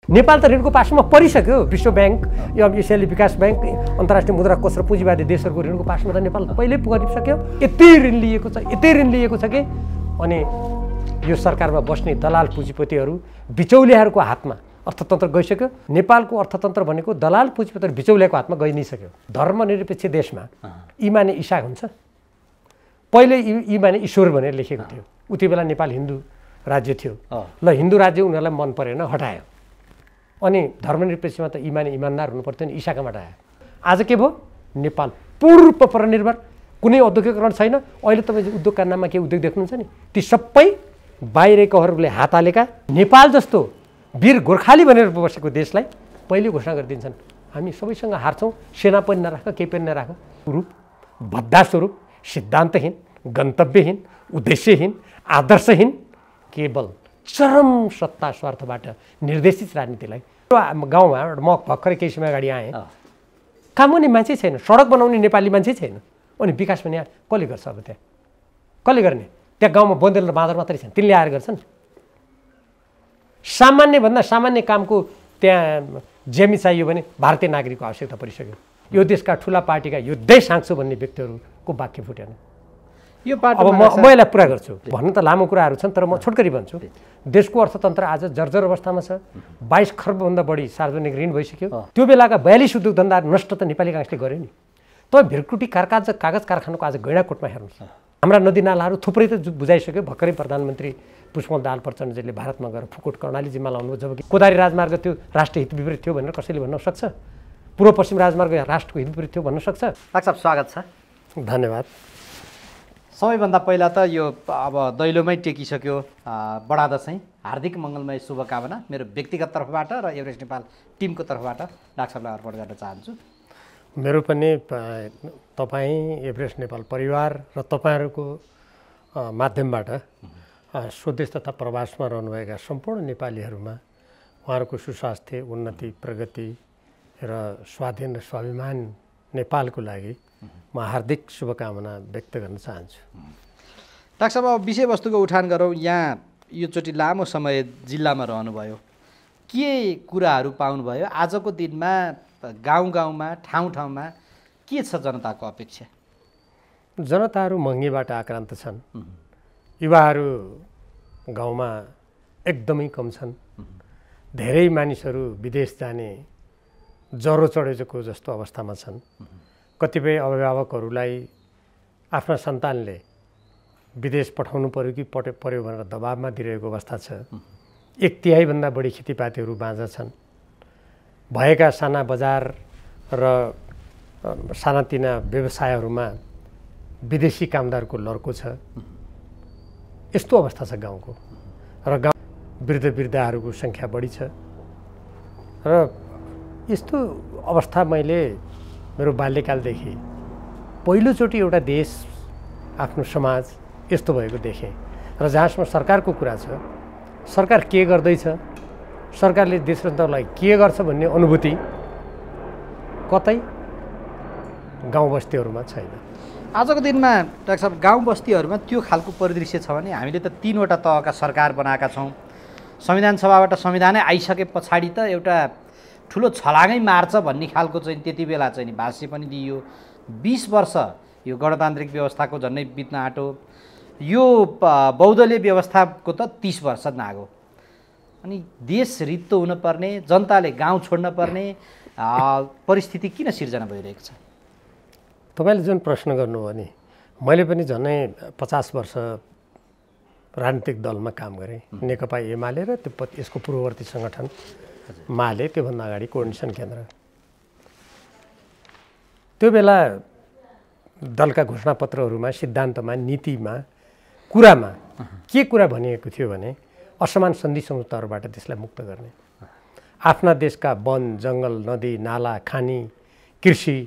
नेपाल त ऋणको पासमा परिसक्यो। विश्व ब्याङ्क, एसियाली विकास ब्याङ्क, अन्तर्राष्ट्रिय मुद्रा कोष र पुँजीवादी देशहरूको ऋणको पासमा त नेपाल पहिल्यै पुगिसक्यो। यति ऋण लिएको छ कि अनि यो सरकारमा बस्ने दलाल पुँजीपतिहरू बिचौलियाहरूको हातमा अर्थतन्त्र गइसक्यो। नेपालको अर्थतन्त्र भनेको दलाल पुँजीपति बिचौलियाको हातमा गइ नै सक्यो। धर्मनिरपेक्ष देशमा ई माने ईसा हुन्छ। पहिले ई माने ईश्वर भनेर लेखेको थियो। उति बेला नेपाल हिन्दू राज्य थियो। ल हिन्दू राज्य उनीहरूलाई मन परेन, हटायो। अनि धर्मनिरपेक्षमा त ई माने इमान्दार हुनु पर्थ्यो नि, ईसाका हटायो। आज के भयो? नेपाल पूर्ण परनिर्भर, कुनै औद्योगिकरण छैन। अहिले तपाईँ उद्योगका नाममा के उद्योग देख्नुहुन्छ नि, ती सबै बाहिरकोहरूले हात हालेका नेपाल जस्तो वीर गोर्खाली भनेर बसेको देशलाई पहिले घोषणा गरिदिन्छन् हामी सबैसँग हार्छौँ, सेना पनि नराख, केही पनि नराख। रूप भद्दा स्वरूप, सिद्धान्तहीन, गन्तव्यहीन, उद्देश्यहीन, आदर्शहीन, केवल चरम सत्ता स्वार्थबाट निर्देशित राजनीतिलाई। गाउँमा म भर्खरै केही समय अगाडि आएँ, काम गर्ने मान्छे छैन, सडक बनाउने नेपाली मान्छे छैन, अनि विकास भने कसले गर्छ? अब त्यहाँ कसले गर्ने? त्यहाँ गाउँमा बन्देल र बाँदर मात्रै छन्, तिनले आएर गर्छन्। सामान्यभन्दा सामान्य कामको त्यहाँ जेमी चाहियो भने भारतीय नागरिकको आवश्यकता परिसक्यो। यो देशका ठुला पार्टीका युद्धै साँच्छु भन्ने व्यक्तिहरूको वाक्य फुटेन। यो पार्टी अब म यसलाई पुरा गर्छु भन्नु त लामो कुराहरू छन्, तर म छोटकरी भन्छु। देशको अर्थतन्त्र आज जर्जर अवस्थामा छ। 22 खर्बभन्दा बढी सार्वजनिक ऋण भइसक्यो। त्यो बेलाका 42 उद्योग धन्दा नष्ट त नेपाली काङ्ग्रेसले गर्यो नि। तपाईँ भिरकुटी कागज कारखानाको आज गैँडाकोटमा हेर्नुहोस्, हाम्रा नदी नालाहरू थुप्रै त बुझाइसक्यो। भर्खरै प्रधानमन्त्री पुष्पकमल दाहाल प्रचण्डजीले भारतमा गएर फुकुट कर्णाली जिम्मा लाउनुभयो, जबकि कोदारी राजमार्ग त्यो राष्ट्रिय हित विपरीत थियो भनेर कसैले भन्न सक्छ? पूर्व पश्चिम राजमार्ग राष्ट्रको हित विपरीत थियो भन्न सक्छ? डाक्टर साहब स्वागत छ। धन्यवाद। सबैभन्दा पहिला त यो अब दैलोमै टेकिसक्यो बडा दसैँ, हार्दिक मङ्गलमय शुभकामना मेरो व्यक्तिगत तर्फबाट र एभरेस्ट नेपाल टिमको तर्फबाट डाक्टर साहबलाई अर्पण गर्न चाहन्छु। मेरो पनि तपाईँ, एभरेस्ट नेपाल परिवार र तपाईँहरूको माध्यमबाट स्वदेश तथा प्रवासमा रहनुभएका सम्पूर्ण नेपालीहरूमा उहाँहरूको सुस्वास्थ्य, उन्नति, प्रगति र स्वाधीन र स्वाभिमान नेपालको लागि म हार्दिक शुभकामना व्यक्त गर्न चाहन्छु। डाक्टर साहब, अब विषयवस्तुको उठान गरौँ। यहाँ योचोटि लामो समय जिल्लामा रहनुभयो, के कुराहरू पाउनुभयो? आजको दिनमा गाउँ गाउँमा, ठाउँ ठाउँमा के छ जनताको अपेक्षा? जनताहरू महँगीबाट आक्रान्त छन्। युवाहरू गाउँमा एकदमै कम छन्। धेरै मानिसहरू विदेश जाने ज्वरो चढेको जस्तो अवस्थामा छन्। कतिपय अभिभावकहरूलाई आफ्ना सन्तानले विदेश पठाउनु पर्यो कि पर्यो भनेर दबाबमा दिइरहेको अवस्था छ। 1/3 बढी खेतीपातीहरू बाँझा छन्। भएका साना बजार र सानातिना व्यवसायहरूमा विदेशी कामदारको लर्को छ। यस्तो अवस्था छ गाउँको। र गाउँ वृद्धहरूको सङ्ख्या बढी छ। र यस्तो अवस्था मैले मेरो बाल्यकालदेखि पहिलोचोटि एउटा देश, आफ्नो समाज यस्तो भएको देखेँ। र जहाँसम्म सरकारको कुरा छ, सरकार के गर्दैछ, सरकारले देश र जनतालाई के गर्छ भन्ने अनुभूति कतै गाउँ बस्तीहरूमा छैन। आजको दिनमा डाक्टर साहब गाउँ बस्तीहरूमा त्यो खालको परिदृश्य छ भने हामीले त 3वटा तहका सरकार बनाएका छौँ। संविधान सभाबाट संविधानै आइसके पछाडि त एउटा ठुलो छलाङै मार्छ भन्ने खालको चाहिँ त्यति बेला चाहिँ भाष्य पनि दिइयो। 20 वर्ष यो गणतान्त्रिक व्यवस्थाको झन्डै बित्न आँटो। यो बहुदलीय व्यवस्थाको त 30 वर्ष नाग्यो। अनि देश रित्तो हुनुपर्ने, जनताले गाउँ छोड्न पर्ने परिस्थिति किन सिर्जना भइरहेको छ? तपाईँले जुन प्रश्न गर्नुभयो नि, मैले पनि झन्डै 50 वर्ष राजनीतिक दलमा काम गरेँ। नेकपा एमाले र यसको पूर्ववर्ती सङ्गठन माले, त्योभन्दा अगाडि कोअर्डिनेसन केन्द्र। त्यो बेला दलका घोषणापत्रहरूमा, सिद्धान्तमा, नीतिमा, कुरामा के कुरा भनिएको थियो भने असमान सन्धि समझौताहरूबाट देशलाई मुक्त गर्ने, आफ्ना देशका वन, जङ्गल, नदी, नाला, खानी, कृषि,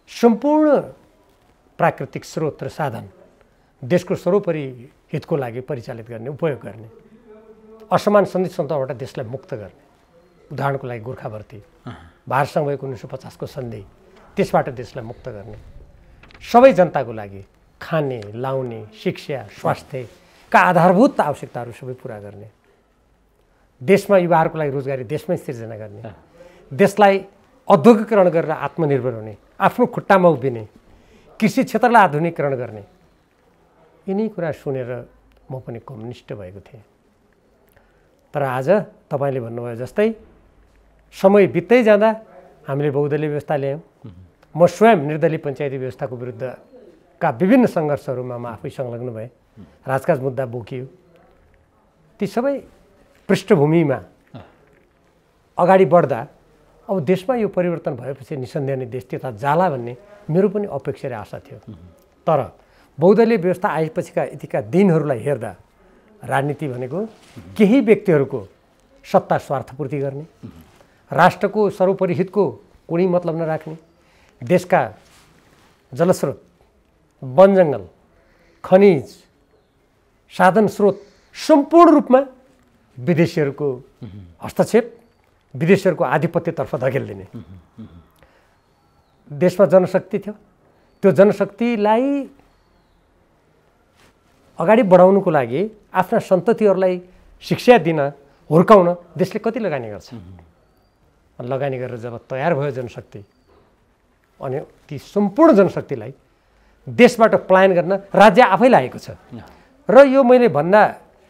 सम्पूर्ण प्राकृतिक स्रोत र साधन देशको सर्वोपरि हितको लागि परिचालित गर्ने, उपयोग गर्ने, असमान सन्धि समझौताबाट देशलाई मुक्त गर्ने। उदाहरणको लागि गोर्खा भर्ती, भारतसँग भएको 1950 को सन्धि, त्यसबाट देशलाई मुक्त गर्ने, सबै जनताको लागि खाने, लाउने, शिक्षा, स्वास्थ्यका आधारभूत आवश्यकताहरू सबै पुरा गर्ने। देशमा युवाहरूको लागि रोजगारी देशमै सिर्जना गर्ने, देशलाई औद्योगिकरण गरेर आत्मनिर्भर हुने, आफ्नो खुट्टामा उभिने, कृषि क्षेत्रलाई आधुनिकीकरण गर्ने, यिनै कुरा सुनेर म पनि कम्युनिस्ट भएको थिएँ। तर आज तपाईँले भन्नुभयो जस्तै समय बित्दै जाँदा हामीले बहुदलीय व्यवस्था ल्यायौँ। म स्वयं निर्दलीय पञ्चायती व्यवस्थाको विरुद्धका विभिन्न सङ्घर्षहरूमा म आफै संलग्न भएँ, राजकाज मुद्दा बोकियो। ती सबै पृष्ठभूमिमा अगाडि बढ्दा अब देशमा यो परिवर्तन भएपछि निसन्देह नै देश त्यता जाला भन्ने मेरो पनि अपेक्षा र आशा थियो। तर बहुदलीय व्यवस्था आएपछिका यतिका दिनहरूलाई हेर्दा राजनीति भनेको केही व्यक्तिहरूको सत्ता स्वार्थपूर्ति गर्ने, राष्ट्रको सर्वोपरि हितको कुनै मतलब नराख्ने, देशका जलस्रोत, वनजङ्गल, खनिज, साधन स्रोत सम्पूर्ण रूपमा विदेशीहरूको हस्तक्षेप, विदेशीहरूको आधिपत्यतर्फ धकेलिदिने। देशमा जनशक्ति थियो, त्यो जनशक्तिलाई अगाडि बढाउनुको लागि आफ्ना सन्ततिहरूलाई शिक्षा दिन, हुर्काउन देशले कति लगानी गर्छ। लगानी गरेर जब तयार भयो जनशक्ति, अनि ती सम्पूर्ण जनशक्तिलाई देशबाट पलायन गर्न राज्य आफै लागेको छ। र यो मैले भन्दा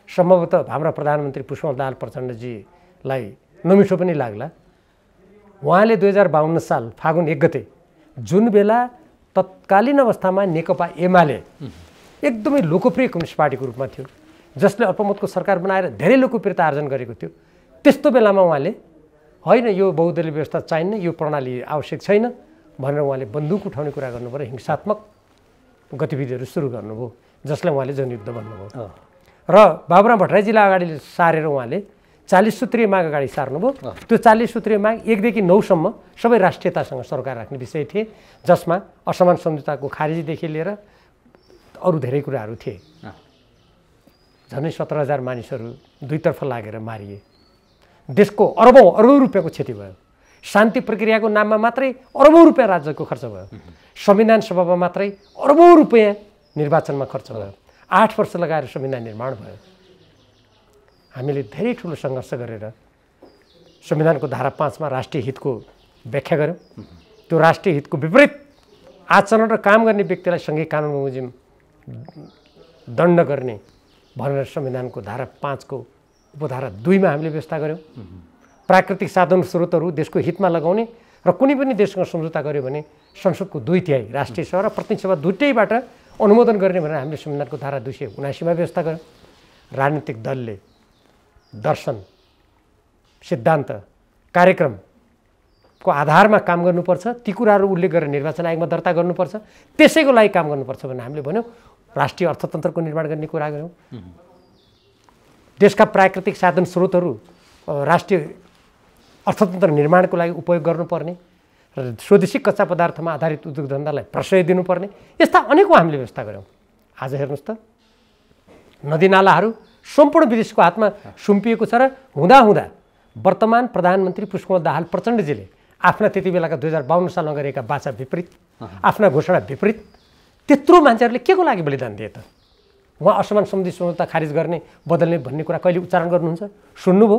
सम्भवतः हाम्रा प्रधानमन्त्री पुष्पकमल दाहाल प्रचण्डजीलाई नमिठो पनि लाग्ला। उहाँले 2052 साल फागुन 1 गते जुन बेला तत्कालीन अवस्थामा नेकपा एमाले एकदमै लोकप्रिय कम्युनिस्ट पार्टीको रूपमा थियो, जसले अल्पमतको सरकार बनाएर धेरै लोकप्रियता आर्जन गरेको थियो, त्यस्तो बेलामा उहाँले होइन यो बहुदलीय व्यवस्था चाहिन्न, यो प्रणाली आवश्यक छैन भनेर उहाँले बन्दुक उठाउने कुरा गर्नुभयो र हिंसात्मक गतिविधिहरू सुरु गर्नुभयो, जसलाई उहाँले जनयुद्ध भन्नुभयो। र बाबुराम भट्टराईजीलाई अगाडि सारेर उहाँले 40 सूत्रीय माग अगाडि सार्नुभयो। त्यो 40 सूत्रीय माग 1 देखि 9 सम्म सबै राष्ट्रियतासँग सरोकार राख्ने विषय थिए, जसमा असमान सम्झौताको खारिजीदेखि लिएर अरू धेरै कुराहरू थिए। झन्डै 17,000 मानिसहरू दुईतर्फ लागेर मारिए। देशको अरबौं रुपियाँको क्षति भयो। शान्ति प्रक्रियाको नाममा मात्रै अरबौं रुपियाँ राज्यको खर्च भयो। संविधान सभामा मात्रै अरबौं रुपियाँ निर्वाचनमा खर्च भयो। 8 वर्ष लगाएर संविधान निर्माण भयो। हामीले धेरै ठुलो सङ्घर्ष गरेर संविधानको धारा 5 मा राष्ट्रिय हितको व्याख्या गर्यौँ। त्यो राष्ट्रिय हितको विपरीत आचरण र काम गर्ने व्यक्तिलाई सँगै कानुन बमोजिम दण्ड गर्ने भनेर संविधानको धारा 5 को उपधारा 2 मा हामीले व्यवस्था गर्यौँ। प्राकृतिक साधन स्रोतहरू देशको हितमा लगाउने र कुनै पनि देशसँग सम्झौता गर्यो भने संसदको 2/3 राष्ट्रिय सभा र प्रतिनिधि सभा दुईटैबाट अनुमोदन गर्ने भनेर हामीले संविधानको धारा 279 मा व्यवस्था गर्यौँ। राजनीतिक दलले दर्शन, सिद्धान्त, कार्यक्रमको आधारमा काम गर्नुपर्छ, ती कुराहरू उल्लेख गरेर निर्वाचन आयोगमा दर्ता गर्नुपर्छ, त्यसैको लागि काम गर्नुपर्छ भनेर हामीले भन्यौँ। राष्ट्रिय अर्थतन्त्रको निर्माण गर्ने कुरा गर्यौँ। देशका प्राकृतिक साधन स्रोतहरू राष्ट्रिय अर्थतन्त्र निर्माणको लागि उपयोग गर्नुपर्ने र स्वदेशी कच्चा पदार्थमा आधारित उद्योग धन्दालाई प्रश्रय दिनुपर्ने, यस्ता अनेकौँ हामीले व्यवस्था गर्यौँ। आज हेर्नुहोस् त, नदीनालाहरू सम्पूर्ण विदेशको हातमा सुम्पिएको छ र हुँदाहुँदा वर्तमान प्रधानमन्त्री पुष्पकमल दाहाल प्रचण्डजीले आफ्ना त्यति बेलाका 2052 सालमा गरेका वाचा विपरीत, आफ्ना घोषणा विपरीत त्यत्रो मान्छेहरूले के को लागि बलिदान दिए त? उहाँ असमान सम्बन्धी सम्झौता खारिज गर्ने, बदल्ने भन्ने कुरा कहिले उच्चारण गर्नुहुन्छ? सुन्नुभयो?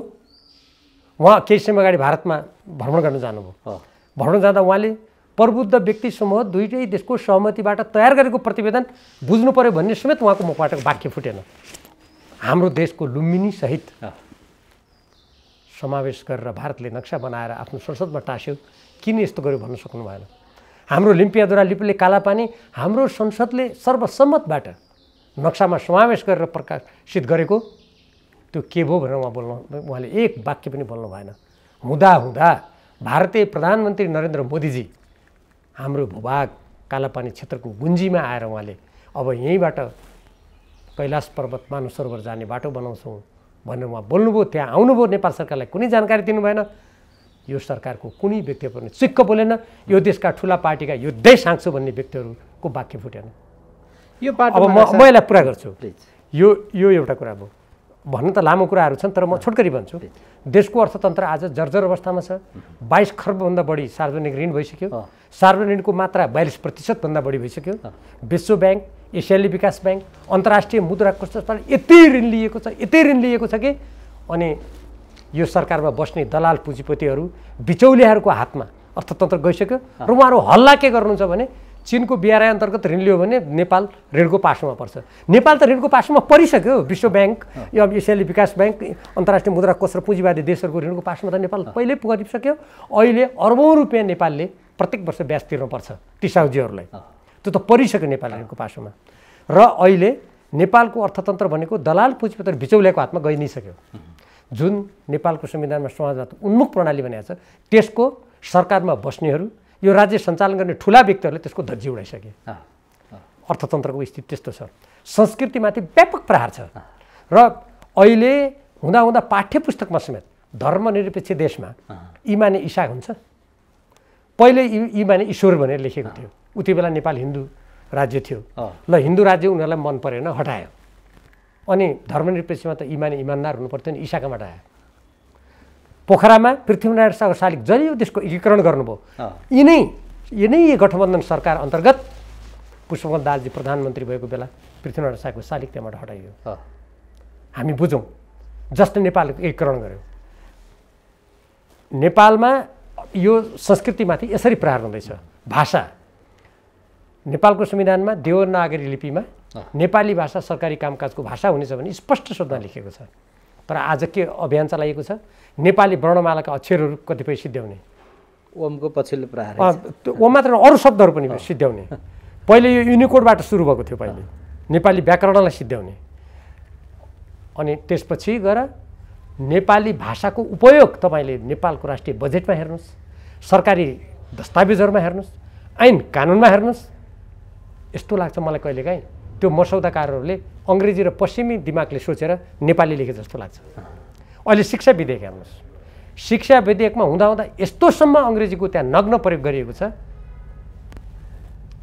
उहाँ केही समय अगाडि भारतमा भ्रमण गर्न जानुभयो। भ्रमण जाँदा उहाँले प्रबुद्ध व्यक्ति समूह दुईटै देशको सहमतिबाट तयार गरेको प्रतिवेदन बुझ्नु पर्यो भन्ने समेत उहाँको मुखबाट वाक्य फुटेन। हाम्रो देशको लुम्बिनी सहित समावेश गरेर भारतले नक्सा बनाएर आफ्नो संसदमा टास्यो, किन यस्तो गर्यो भन्न सक्नु भएन। हाम्रो लिम्पियाद्वारा लिपिले कालापानी हाम्रो संसदले सर्वसम्मतबाट नक्सामा समावेश गरेर प्रकाशित गरेको त्यो के भयो भनेर उहाँले एक वाक्य पनि बोल्नु भएन। हुँदा भारतीय प्रधानमन्त्री नरेन्द्र मोदीजी हाम्रो भूभाग कालापानी क्षेत्रको गुन्जीमा आएर उहाँले अब यहीँबाट कैलाश पर्वत मानव सरोवर जाने बाटो बनाउँछौँ भनेर उहाँ बोल्नुभयो। त्यहाँ आउनुभयो, नेपाल सरकारलाई कुनै जानकारी दिनु भएन। यो सरकारको कुनै व्यक्ति पनि चिक्क बोलेन। यो देशका ठुला पार्टीका यो देश हाँक्छु भन्ने व्यक्तिहरूको वाक्य फुटेन। यो पार्टी अब म यसलाई पुरा गर्छु। यो एउटा कुरा भयो। भन्नु त लामो कुराहरू छन्, तर म छोटकरी भन्छु। देशको अर्थतन्त्र आज जर्जर अवस्थामा छ। 22 खर्बभन्दा बढी सार्वजनिक ऋण भइसक्यो। सार्वजनिक ऋणको मात्रा 42% भन्दा बढी भइसक्यो। विश्व ब्याङ्क, एसियाली विकास ब्याङ्क, अन्तर्राष्ट्रिय मुद्रा कोषबाट यति ऋण लिएको छ कि अनि यो सरकारमा बस्ने दलाल पुँजीपतिहरू बिचौलियाहरूको हातमा अर्थतन्त्र गइसक्यो र उहाँहरू हल्ला के गर्नुहुन्छ भने चीनको BRI अन्तर्गत ऋण लियो भने नेपाल ऋणको पासोमा पर्छ। नेपाल त ऋणको पासोमा परिसक्यो। विश्व ब्याङ्क यो एसियाली विकास ब्याङ्क अन्तर्राष्ट्रिय मुद्रा कोष र पुँजीवादी देशहरूको ऋणको पासोमा त नेपाल पहिल्यै पुगिसक्यो। अहिले अर्बौं रुपियाँ नेपालले प्रत्येक वर्ष ब्याज तिर्नुपर्छ ती साउजीहरूलाई। त्यो त परिसक्यो नेपाल ऋणको पासोमा। र अहिले नेपालको अर्थतन्त्र भनेको दलाल पुँजीपति बिचौलियाको हातमा गइ नै सक्यो। जुन नेपालको संविधानमा समाजवाद उन्मुख प्रणाली भनेको छ त्यसको सरकारमा बस्नेहरू यो राज्य सञ्चालन गर्ने ठुला व्यक्तिहरूले त्यसको धज्जी उडाइसके। अर्थतन्त्रको स्थिति त्यस्तो छ। संस्कृतिमाथि व्यापक प्रहार छ र अहिले हुँदा पाठ्य पुस्तकमा समेत धर्मनिरपेक्ष देशमा इमाने ईसा हुन्छ। पहिले इमाने ईश्वर भनेर लेखेको थियो। उति बेला नेपाल हिन्दू राज्य थियो। ल हिन्दू राज्य उनीहरूलाई मन परेन हटायो। अनि धर्मनिरपेक्षमा त इमाने इमानदार हुनु पर्थ्यो नि ईसा कहाँबाट आयो? पोखरामा पृथ्वीनारायण शालिग जहिले त्यसको एकीकरण गर्नुभयो। यिनै गठबन्धन सरकार अन्तर्गत पुष्पकमल दाहालजी प्रधानमन्त्री भएको बेला पृथ्वीनारायण शालिग त्यहाँबाट हटाइयो। हामी बुझौँ जसले नेपालको एकीकरण गर्यो। नेपालमा यो संस्कृतिमाथि यसरी प्रहार हुँदैछ। भाषा नेपालको संविधानमा देवनागरी लिपिमा नेपाली भाषा सरकारी कामकाजको भाषा हुनेछ भने स्पष्ट शब्दमा लेखिएको छ। तर आज के अभियान चलाइएको छ? नेपाली वर्णमालाका अक्षरहरू कतिपय सिद्ध्याउने, ओमको पछिल्लो प्रहार ओम मात्र अरू शब्दहरू पनि सिद्ध्याउने। पहिले यो युनिकोडबाट सुरु भएको थियो। पहिले नेपाली व्याकरणलाई सिद्ध्याउने अनि त्यसपछि गएर नेपाली भाषाको उपयोग तपाईले नेपालको राष्ट्रिय बजेटमा हेर्नुस्, सरकारी दस्तावेजहरुमा हेर्नुस्, ऐन कानुनमा हेर्नुस्। यस्तो लाग्छ मलाई कहिलेकाहीँ त्यो मसौदाकारहरूले अंग्रेजी र पश्चिमी दिमागले सोचेर नेपाली लेखे जस्तो लाग्छ। अहिले शिक्षा विधेयक हेर्नुस्, शिक्षा विधेयकमा हुँदा यस्तोसम्म अंग्रेजीको त्यहाँ नग्न प्रयोग गरिएको छ।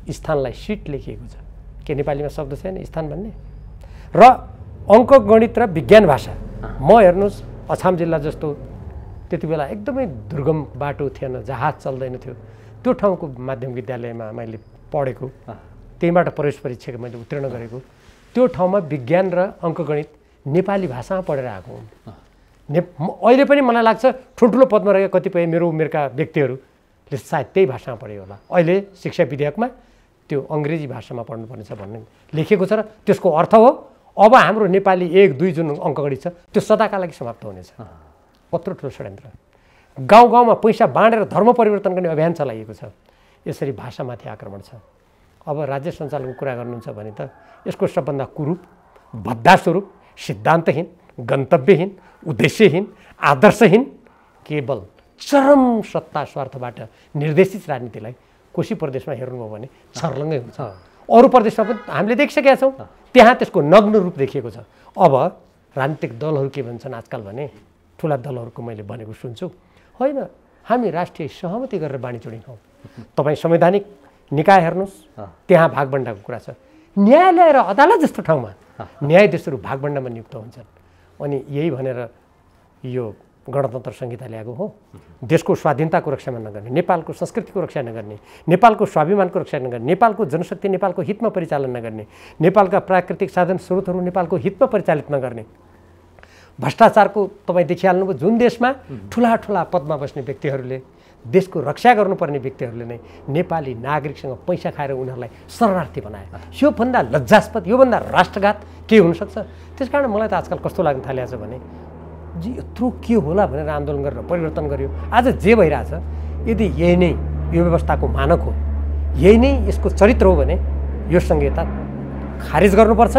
स्थानलाई सीट लेखिएको छ, के नेपालीमा शब्द छैन स्थान भन्ने। र अंक गणित र विज्ञान भाषा म हेर्नुस् अछाम जिल्ला जस्तो त्यति बेला एकदमै दुर्गम बाटो थिएन, जहाज चल्दैन थियो। त्यो ठाउँको माध्यमिक विद्यालयमा मैले पढेको, त्यहीबाट प्रवेश परीक्षा मैले उत्तीर्ण गरेको। त्यो ठाउँमा विज्ञान र अंकगणित नेपाली भाषामा पढेर आएको हुँ। अहिले पनि मलाई लाग्छ ठुल्ठुलो पदमा रहेका कतिपय मेरो उमेरका व्यक्तिहरूले सायद त्यही भाषामा पढ्यो होला। अहिले शिक्षा विधेयकमा त्यो अंग्रेजी भाषामा पढ्नुपर्नेछ भन्ने लेखेको छ र त्यसको अर्थ हो अब हाम्रो नेपाली 1, 2 जुन अंकगणित छ त्यो सदाका लागि समाप्त हुनेछ। कत्रो ठुलो षड्यन्त्र। गाउँ गाउँमा पैसा बाँडेर धर्म परिवर्तन गर्ने अभियान चलाइएको छ। यसरी भाषामाथि आक्रमण छ। अब राज्य सञ्चालनको कुरा गर्नुहुन्छ भने त यसको सबभन्दा कुरूप, भद्दास्वरूप, सिद्धान्तहीन, गन्तव्यहीन, उद्देश्यहीन, आदर्शहीन, केवल चरम सत्ता स्वार्थबाट निर्देशित राजनीतिलाई कोशी प्रदेशमा हेर्नुभयो भने छर्लङ्गै हुन्छ। अरू प्रदेशमा पनि हामीले देखिसकेका छौँ, त्यहाँ त्यसको नग्न रूप देखिएको छ। अब राजनीतिक दलहरू के भन्छन् आजकल भने, ठुला दलहरूको मैले भनेको सुन्छु, होइन हामी राष्ट्रिय सहमति गरेर बाणी चुडिन्छौँ। तपाईँ संवैधानिक निकाय हेर्नुहोस्, त्यहाँ भागबण्डाको कुरा छ। न्यायालय र अदालत जस्तो ठाउँमा न्यायाधीशहरू भागबण्डामा नियुक्त हुन्छन्। अनि यही भनेर यो गणतन्त्र संहिता ल्याएको हो। देशको स्वाधीनताको रक्षा नगर्ने, नेपालको संस्कृतिको रक्षा नगर्ने, नेपालको स्वाभिमानको रक्षा नगर्ने, नेपालको जनशक्ति नेपालको हितमा परिचालन नगर्ने, नेपालका प्राकृतिक साधन स्रोतहरू नेपालको हितमा परिचालित नगर्ने, भ्रष्टाचारको तपाईँ देखिहाल्नुभयो। जुन देशमा ठुला ठुला पदमा बस्ने व्यक्तिहरूले, देशको रक्षा गर्नुपर्ने व्यक्तिहरूले नै नेपाली नागरिकसँग पैसा खाएर उनीहरूलाई शरणार्थी बनाए। योभन्दा लज्जास्पद, योभन्दा राष्ट्रघात के हुनसक्छ? त्यसकारण मलाई त आजकल कस्तो लाग्न थालेको छ भने जी यत्रो के होला भनेर आन्दोलन गरेर परिवर्तन गर्यो। आज जे भइरहेछ यदि यही नै यो व्यवस्थाको मानक हो, यही नै यसको चरित्र हो भने यो संहिता खारिज गर्नुपर्छ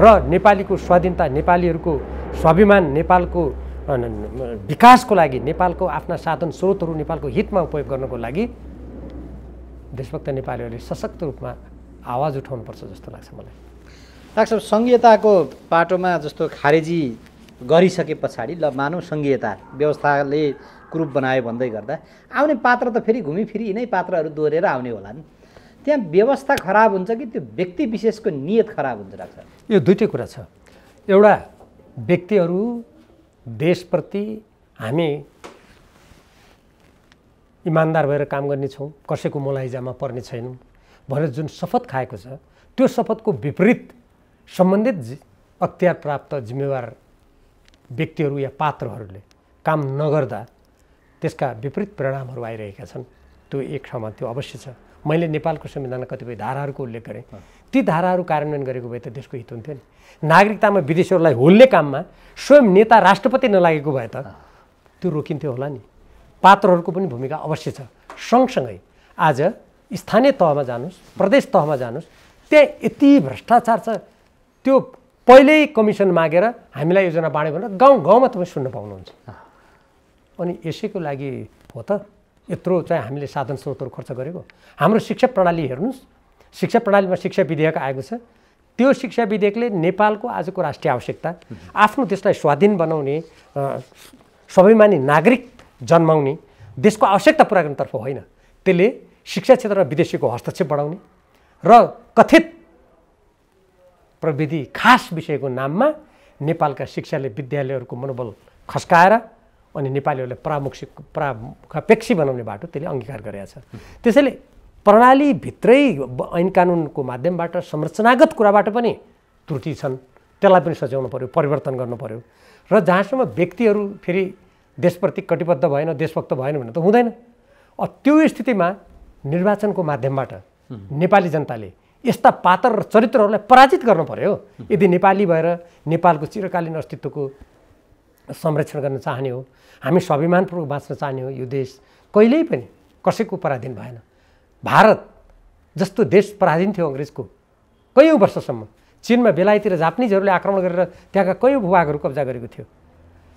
र नेपालीको स्वाधीनता, नेपालीहरूको स्वाभिमान, नेपालको विकासको लागि, नेपालको आफ्ना साधन स्रोतहरू नेपालको हितमा उपयोग गर्नको लागि देशभक्त नेपालीहरूले सशक्त रूपमा आवाज उठाउनुपर्छ जस्तो लाग्छ मलाई। डाक्टर साहब, संघीयताको पाटोमा जस्तो खारेजी गरिसके पछाडि ल मानव संघीयता व्यवस्थाले कुरूप बनायो भन्दै गर्दा आउने पात्र त फेरि घुमिफिरी यिनै पात्रहरू दोहोरेर आउने होलान्। त्यहाँ व्यवस्था खराब हुन्छ कि त्यो व्यक्ति विशेषको नियत खराब हुन्छ डाक्टर? यो दुईटै कुरा छ। एउटा व्यक्तिहरू देशप्रति हामी इमान्दार भएर काम गर्नेछौँ, कसैको मोलाइजामा पर्ने छैनौँ भनेर जुन शपथ खाएको छ त्यो शपथको विपरीत सम्बन्धित अख्तियार प्राप्त जिम्मेवार व्यक्तिहरू या पात्रहरूले काम नगर्दा त्यसका विपरीत परिणामहरू आइरहेका छन्। त्यो एक ठाउँमा त्यो अवश्य छ। मैले नेपालको संविधानमा कतिपय धाराहरूको उल्लेख गरेँ, ती धाराहरू कार्यान्वयन गरेको भए त देशको हित हुन्थ्यो नि। नागरिकतामा विदेशीहरूलाई होल्ने काममा स्वयं नेता राष्ट्रपति नलागेको भए त त्यो रोकिन्थ्यो होला नि। पात्रहरूको पनि भूमिका अवश्य छ। सँगसँगै आज स्थानीय तहमा जानुहोस्, प्रदेश तहमा जानुहोस्, त्यहाँ यति भ्रष्टाचार छ, त्यो पहिल्यै कमिसन मागेर हामीलाई योजना बाँड्यो भनेर गाउँ गाउँमा तपाईँ सुन्न पाउनुहुन्छ। अनि यसैको लागि हो त यत्रो चाहिँ हामीले साधन स्रोतहरू खर्च गरेको। हाम्रो शिक्षा प्रणाली हेर्नुहोस्, शिक्षा प्रणालीमा शिक्षा विधेयक आएको छ। त्यो शिक्षा विधेयकले नेपालको आजको राष्ट्रिय आवश्यकता, आफ्नो देशलाई स्वाधीन बनाउने, सबैमानी नागरिक जन्माउने, देशको आवश्यकता पुरा गर्नेतर्फ होइन। त्यसले शिक्षा क्षेत्रमा विदेशीको हस्तक्षेप बढाउने र कथित प्रविधि खास विषयको नाममा नेपालका शिक्षाले विद्यालयहरूको मनोबल खस्काएर अनि नेपालीहरूलाई प्रामुखापेक्षी बनाउने बाटो त्यसले अङ्गीकार गरेको छ। त्यसैले प्रणालीभित्रै ऐन कानुनको माध्यमबाट संरचनागत कुराबाट पनि त्रुटि छन्, त्यसलाई पनि सच्याउनु पर्यो, परिवर्तन गर्नु पर्यो। र जहाँसम्म व्यक्तिहरू फेरि देशप्रति कटिबद्ध भएन, देशभक्त भएन भने त हुँदैन। त्यो स्थितिमा निर्वाचनको माध्यमबाट नेपाली जनताले यस्ता पात्र र चरित्रहरूलाई पराजित गर्नु पर्यो। यदि नेपाली भएर नेपालको चिरकालीन अस्तित्वको संरक्षण गर्न चाहने हो, हामी स्वाभिमानपूर्वक बाँच्न चाहने हो, यो देश कहिल्यै पनि कसैको पराधीन भएन। भारत जस्तो देश पराधीन थियो अङ्ग्रेजको कैयौँ वर्षसम्म। चीनमा बेलायती र जापानिजहरूले आक्रमण गरेर त्यहाँका कैयौँ भूभागहरू कब्जा गरेको थियो।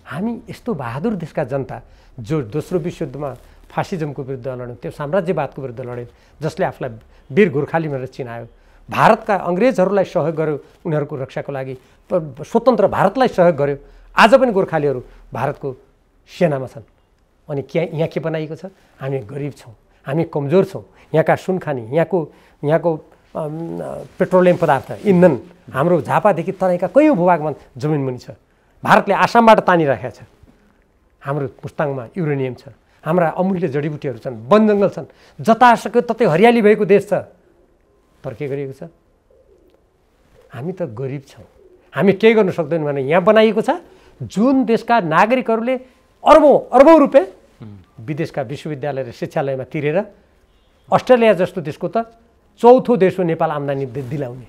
हामी यस्तो बहादुर देशका जनता जो दोस्रो विश्वयुद्धमा फासिजमको विरुद्ध लड्यो, त्यो साम्राज्यवादको विरुद्ध लड्यो, जसले आफूलाई वीर गोर्खाली भनेर चिनायो, भारतका अङ्ग्रेजहरूलाई सहयोग गर्यो उनीहरूको रक्षाको लागि, स्वतन्त्र भारतलाई सहयोग गर्यो। आज पनि गोर्खालीहरू भारतको सेनामा छन्। अनि यहाँ के बनाइएको छ? हामी गरिब छौँ, हामी कमजोर छौँ, यहाँका सुनखानी, यहाँको पेट्रोलियम पदार्थ, इन्धन हाम्रो झापादेखि तराईका कैयौँ भूभागमा जमिन मुनि छ। भारतले आसामबाट तानिराखेको छ। हाम्रो मुस्ताङमा युरेनियम छ, हाम्रा अमूल्य जडीबुटीहरू छन्, वन जङ्गल छन्, जतासक्यो ततै हरियाली भएको देश छ। तर के गरिएको छ? हामी त गरिब छौँ, हामी केही गर्न सक्दैनौँ भने यहाँ बनाइएको छ जुन देशका नागरिकहरूले अर्बौँ रुपियाँ विदेशका विश्वविद्यालय र शिक्षालयमा तिरेर अस्ट्रेलिया जस्तो देशको त चौथो देश हो नेपाल आम्दानी दिलाउने।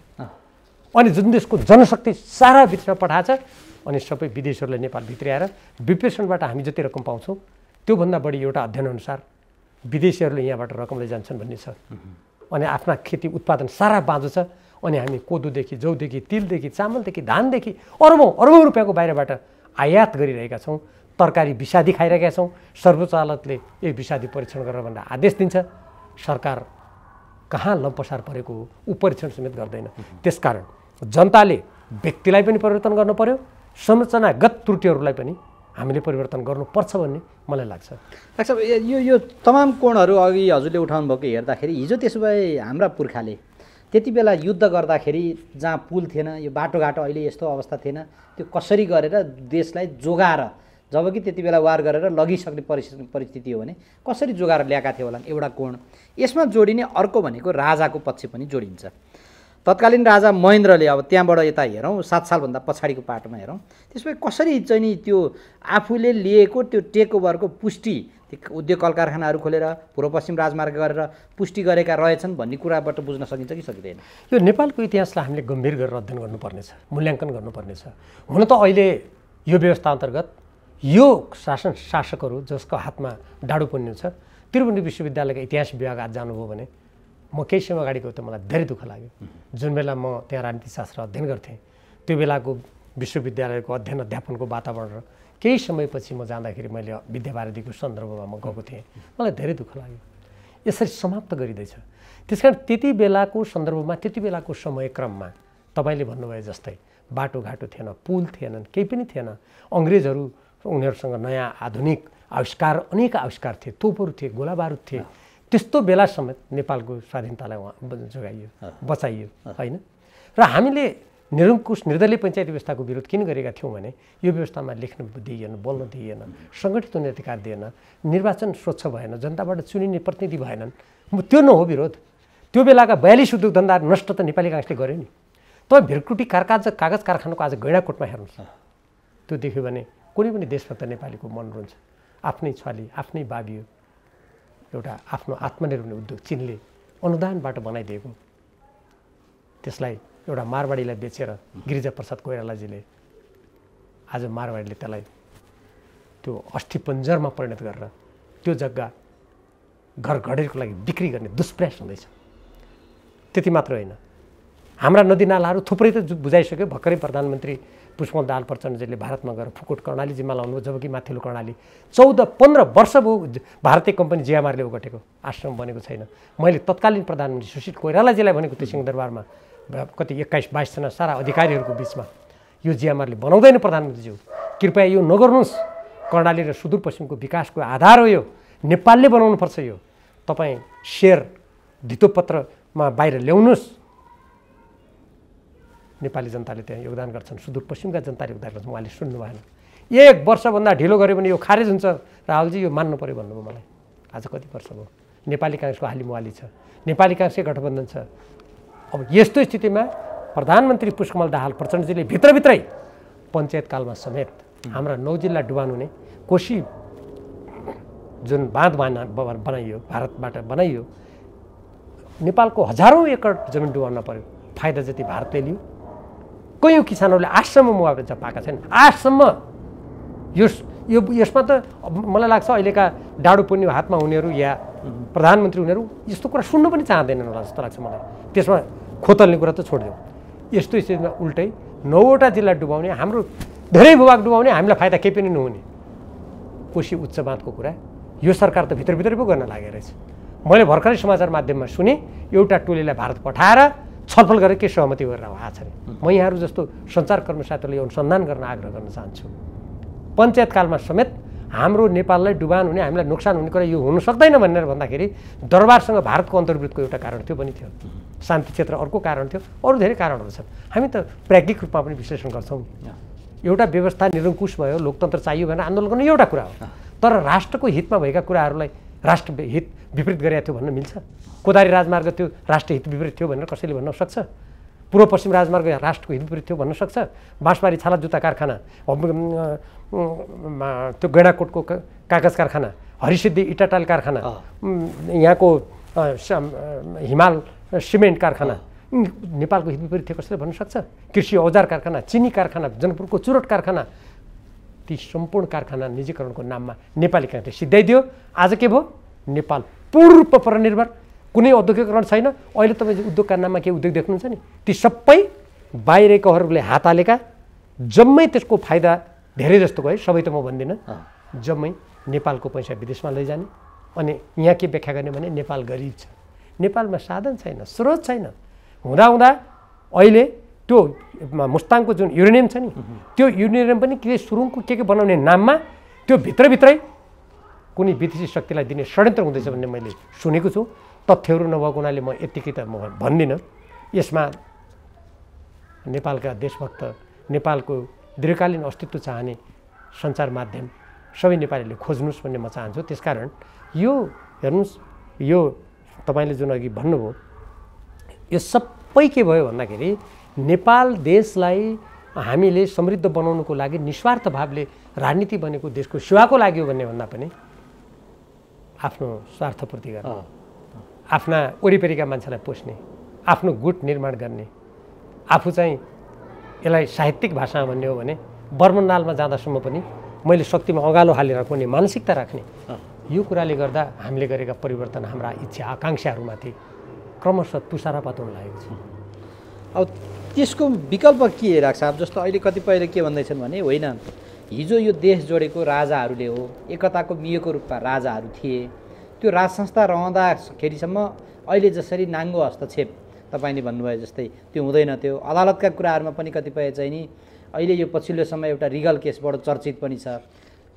अनि जुन देशको जनशक्ति सारा भित्र पठाएको छ, अनि सबै विदेशीहरूलाई नेपाल भित्र्याएर विप्रेषणबाट हामी जति रकम पाउँछौँ त्योभन्दा बढी एउटा अध्ययनअनुसार विदेशीहरूले यहाँबाट रकम लैजान्छन् भन्ने छ। अनि आफ्ना खेती उत्पादन सारा बाँझो छ। अनि हामी कोदोदेखि, जौदेखि, तिलदेखि, चामलदेखि, धानदेखि अर्बौँ रुपियाँको बाहिरबाट आयात गरिरहेका छौँ। तरकारी विषादी खाइरहेका छौँ। सर्वोच्च अदालतले यो विषादी परीक्षण गरेर भनेर आदेश दिन्छ। सरकार कहाँ लम्पसार परेको हो, ऊ परीक्षण समेत गर्दैन। त्यसकारण जनताले व्यक्तिलाई पनि परिवर्तन गर्नु पर्यो, संरचनागत त्रुटिहरूलाई पनि हामीले परिवर्तन गर्नुपर्छ भन्ने मलाई लाग्छ। डाक्टर साहब, यो तमाम कोणहरू अघि हजुरले उठाउनु भएको हेर्दाखेरि हिजो त्यसो भए हाम्रा पुर्खाले त्यति बेला युद्ध गर्दाखेरि जहाँ पुल थिएन, यो बाटोघाटो अहिले यस्तो अवस्था थिएन, त्यो कसरी गरेर देशलाई जोगाएर, जबकि त्यति बेला वार गरेर लगिसक्ने परिस्थिति हो भने कसरी जोगाएर ल्याएका थियो होला एउटा कोण। यसमा जोडिने अर्को भनेको राजाको पक्ष पनि जोडिन्छ। तत्कालीन राजा महेन्द्रले, अब त्यहाँबाट यता हेरौँ 7 सालभन्दा पछाडिको पाटोमा हेरौँ, त्यसपछि कसरी चाहिँ नि त्यो आफूले लिएको त्यो टेक ओभरको पुष्टि, उद्योग कल कारखानाहरू खोलेर पूर्व पश्चिम राजमार्ग गरेर पुष्टि गरेका रहेछन् भन्ने कुराबाट बुझ्न सकिन्छ कि सकिँदैन? यो नेपालको इतिहासलाई हामीले गम्भीर गरेर अध्ययन गर्नुपर्नेछ, मूल्याङ्कन गर्नुपर्नेछ। हुन त अहिले यो व्यवस्था अन्तर्गत यो शासकहरू जसको हातमा डाडु पुन्नु छ, त्रिभुवन विश्वविद्यालयका इतिहास विभाग आज जानुभयो भने म केही समय अगाडि गएको त मलाई धेरै दुःख लाग्यो। जुन बेला म त्यहाँ राजनीतिशास्त्र अध्ययन गर्थेँ त्यो बेलाको विश्वविद्यालयको अध्ययन अध्यापनको वातावरण र केही समयपछि म जाँदाखेरि मैले विद्यावारिधीको सन्दर्भमा म गएको थिएँ, मलाई धेरै दुःख लाग्यो। यसरी समाप्त गरिँदैछ। त्यसकारण त्यति बेलाको सन्दर्भमा, त्यति बेलाको समयक्रममा तपाईँले भन्नुभयो जस्तै बाटोघाटो थिएन, पुल थिएनन्, केही पनि थिएन। अङ्ग्रेजहरू, उनीहरूसँग नयाँ आधुनिक आविष्कार, अनेक आविष्कार थिए, तोपहरू थिए, गोला बारुद थिए। त्यस्तो बेला समेत नेपालको स्वाधीनतालाई जोगाइयो, बचाइयो, होइन? र हामीले निरङ्कुश निर्दलीय पञ्चायती व्यवस्थाको विरोध किन गरेका थियौँ भने यो व्यवस्थामा लेख्न दिइएन, बोल्न दिइएन, सङ्गठित हुने अधिकार दिएन, निर्वाचन स्वच्छ भएन, जनताबाट चुनिने प्रतिनिधि भएनन्। त्यो न हो विरोध। त्यो बेलाका 42 उद्योग धन्दा नष्ट त नेपाली काङ्ग्रेसले गर्यो नि। तपाईँ भिरकुटी कागज कारखानाको आज गैँडाकोटमा हेर्नुहोस्, त्यो देख्यो भने कुनै पनि देशभक्त नेपालीको मन रुन्छ। आफ्नै छली आफ्नै बाबियो एउटा आफ्नो आत्मनिर्भर हुने उद्योग चीनले अनुदानबाट बनाइदिएको, त्यसलाई एउटा मारवाडीलाई बेचेर गिरिजाप्रसाद कोइरालाजीले आज मारवाडीले त्यसलाई त्यो अस्थिपञ्जरमा परिणत गरेर त्यो जग्गा घर घडेरीको लागि बिक्री गर्ने दुष्प्रयास हुँदैछ। त्यति मात्र होइन, हाम्रा नदीनालाहरू थुप्रै त बुझाइसक्यो। भर्खरै प्रधानमन्त्री पुष्पकमल दाहाल प्रचण्डजीले भारतमा गएर फुकुट कर्णाली जिम्मा लाउनुभयो, जबकि माथिल्लो कर्णाली 14-15 वर्ष भयो भारतीय कम्पनी जियामारले ओगटेको, आश्रम बनेको छैन। मैले तत्कालीन प्रधानमन्त्री सुशील कोइरालाजीलाई भनेको थियो सिंहदरबारमा कति 21-22 जना सारा अधिकारीहरूको बिचमा, यो जियामारले बनाउँदैन प्रधानमन्त्रीज्यू, कृपया यो नगर्नुहोस्। कर्णाली र सुदूरपश्चिमको विकासको आधार हो यो, नेपालले बनाउनुपर्छ। यो तपाईँ सेयर धितोपत्रमा बाहिर ल्याउनुहोस्। नेपाली जनताले त्यहाँ योगदान गर्छन्, सुदूरपश्चिमका जनताले योगदान गर्छन्, उहाँले सुन्नु भएन। 1 वर्षभन्दा ढिलो गऱ्यो भने यो खारेज हुन्छ। राहुलजी यो मान्नु पऱ्यो भन्नुभयो मलाई। आज कति वर्ष भयो? नेपाली काङ्ग्रेसको हालिमुहाली छ, नेपाली काङ्ग्रेसकै गठबन्धन छ। अब यस्तो स्थितिमा प्रधानमन्त्री पुष्पकमल दाहाल प्रचण्डजीले भित्रभित्रै पञ्चायतकालमा समेत हाम्रा 9 जिल्ला डुबान हुने कोशी जुन बाँध बनाइयो, भारतबाट बनाइयो, नेपालको हजारौँ एकड जमिन डुबाउन पर्यो। फाइदा जति भारतले लियो। कयौँ किसानहरूले आजसम्म मुआवजा पाएका छैनन्, आजसम्म। यसमा त मलाई लाग्छ अहिलेका डाडु पुन्ने हातमा हुनेहरू या प्रधानमन्त्री हुनेहरू यस्तो कुरा सुन्नु पनि चाहँदैनन् होला जस्तो लाग्छ मलाई। त्यसमा खोतल्ने कुरा त छोडिदिउँ। यस्तो स्थितिमा उल्टै 9वटा जिल्ला डुबाउने, हाम्रो धेरै भूभाग डुबाउने, हामीलाई फाइदा केही पनि नहुने। कोशी उच्च बाँधको कुरा यो सरकार त भित्रभित्रै पो गर्न लागेको रहेछ। मैले भर्खरै समाचार माध्यममा सुने एउटा टोलीलाई भारत पठाएर छलफल गरेर के सहमति गरेर आएको छ अरे। म यहाँहरू जस्तो सञ्चारकर्मी साथीहरूले यो अनुसन्धान गर्न आग्रह गर्न चाहन्छु। पञ्चायतकालमा समेत हाम्रो नेपाललाई डुबान हुने, हामीलाई नोक्सान हुने कुरा यो हुन सक्दैन भनेर भन्दाखेरि दरबारसँग भारतको अन्तर्वृत्तको एउटा कारण त्यो पनि थियो, शान्ति क्षेत्र अर्को कारण थियो, अरू धेरै कारणहरू छन्। हामी त प्राज्ञिक रूपमा पनि विश्लेषण गर्छौँ। एउटा व्यवस्था निरङ्कुश भयो, लोकतन्त्र चाहियो भनेर आन्दोलन गर्ने एउटा कुरा हो, तर राष्ट्रको हितमा भएका कुराहरूलाई राष्ट्र हित विपरीत गरेका थियो भन्न मिल्छ? कोदारी राजमार्ग त्यो राष्ट्र हित विपरीत थियो भनेर कसैले भन्न सक्छ? पूर्व पश्चिम राजमार्ग राष्ट्रको हित विपरीत थियो भन्न सक्छ? बाँसबारी छाला जुत्ता कारखाना, त्यो गैँडाकोटको कागज कारखाना, हरिसिद्धि इटाटाल कारखाना, यहाँको हिमाल सिमेन्ट कारखाना नेपालको हित विपरीत थियो कसैले भन्न सक्छ? कृषि औजार कारखाना, चिनी कारखाना, जनकपुरको चुरोट कारखाना, ती सम्पूर्ण कारखाना निजीकरणको नाममा नेपाली काङ्ग्रेसले सिद्ध्याइदियो। आज के भयो? नेपाल पूर्ण परनिर्भर, कुनै औद्योगिकरण छैन। अहिले तपाईँ उद्योगका नाममा के उद्योग देख्नुहुन्छ नि, ती सबै बाहिरकोहरूले हात हालेका, जम्मै त्यसको फाइदा धेरै जस्तो गयो, सबै त म भन्दिनँ, जम्मै नेपालको पैसा विदेशमा लैजाने। अनि यहाँ के व्याख्या गर्ने भने नेपाल गरिब छ, नेपालमा साधन छैन, स्रोत छैन। हुँदाहुँदा अहिले त्यो मुस्ताङको जुन युरेनियम छ नि, त्यो युरेनियम पनि के सुरुङको के बनाउने नाममा त्यो भित्रभित्रै कुनै विदेशी शक्तिलाई दिने षड्यन्त्र हुँदैछ भन्ने मैले सुनेको छु। तथ्यहरू नभएको हुनाले म यत्तिकै त म भन्दिनँ। यसमा नेपालका देशभक्त, नेपालको दीर्घकालीन अस्तित्व चाहने सञ्चार माध्यम सबै नेपालीले खोज्नुहोस् भन्ने म चाहन्छु। त्यसकारण यो हेर्नुहोस्, यो तपाईँले जुन अघि भन्नुभयो, यो सबै के भयो भन्दाखेरि नेपाल देशलाई हामीले समृद्ध बनाउनुको लागि निस्वार्थ भावले राजनीति बनेको देशको सेवाको लागि हो भन्ने भन्दा पनि आफ्नो स्वार्थपूर्ति गर्ने, आफ्ना वरिपरिका मान्छेलाई पोस्ने, आफ्नो गुट निर्माण गर्ने, आफू चाहिँ यसलाई साहित्यिक भाषामा भन्ने हो भने बर्मननालमा जाँदासम्म पनि मैले शक्तिमा अँगालो हालेर राख्ने मानसिकता राख्ने, यो कुराले गर्दा हामीले गरेका परिवर्तन हाम्रा इच्छा आकाङ्क्षाहरूमाथि क्रमशः तुषारपात हुन लागेको छ। अब त्यसको विकल्प के राख्छ? अब जस्तो अहिले कतिपयले के भन्दैछन् भने होइन, हिजो यो देश जोडेको राजाहरूले हो, एकताको मियोको रूपमा राजाहरू थिए, त्यो राज संस्था रहँदाखेरिसम्म अहिले जसरी नाङ्गो हस्तक्षेप तपाईँले भन्नुभयो जस्तै त्यो हुँदैन थियो। अदालतका कुराहरूमा पनि कतिपय चाहिँ नि अहिले यो पछिल्लो समय एउटा रिगल केसबाट चर्चित पनि छ,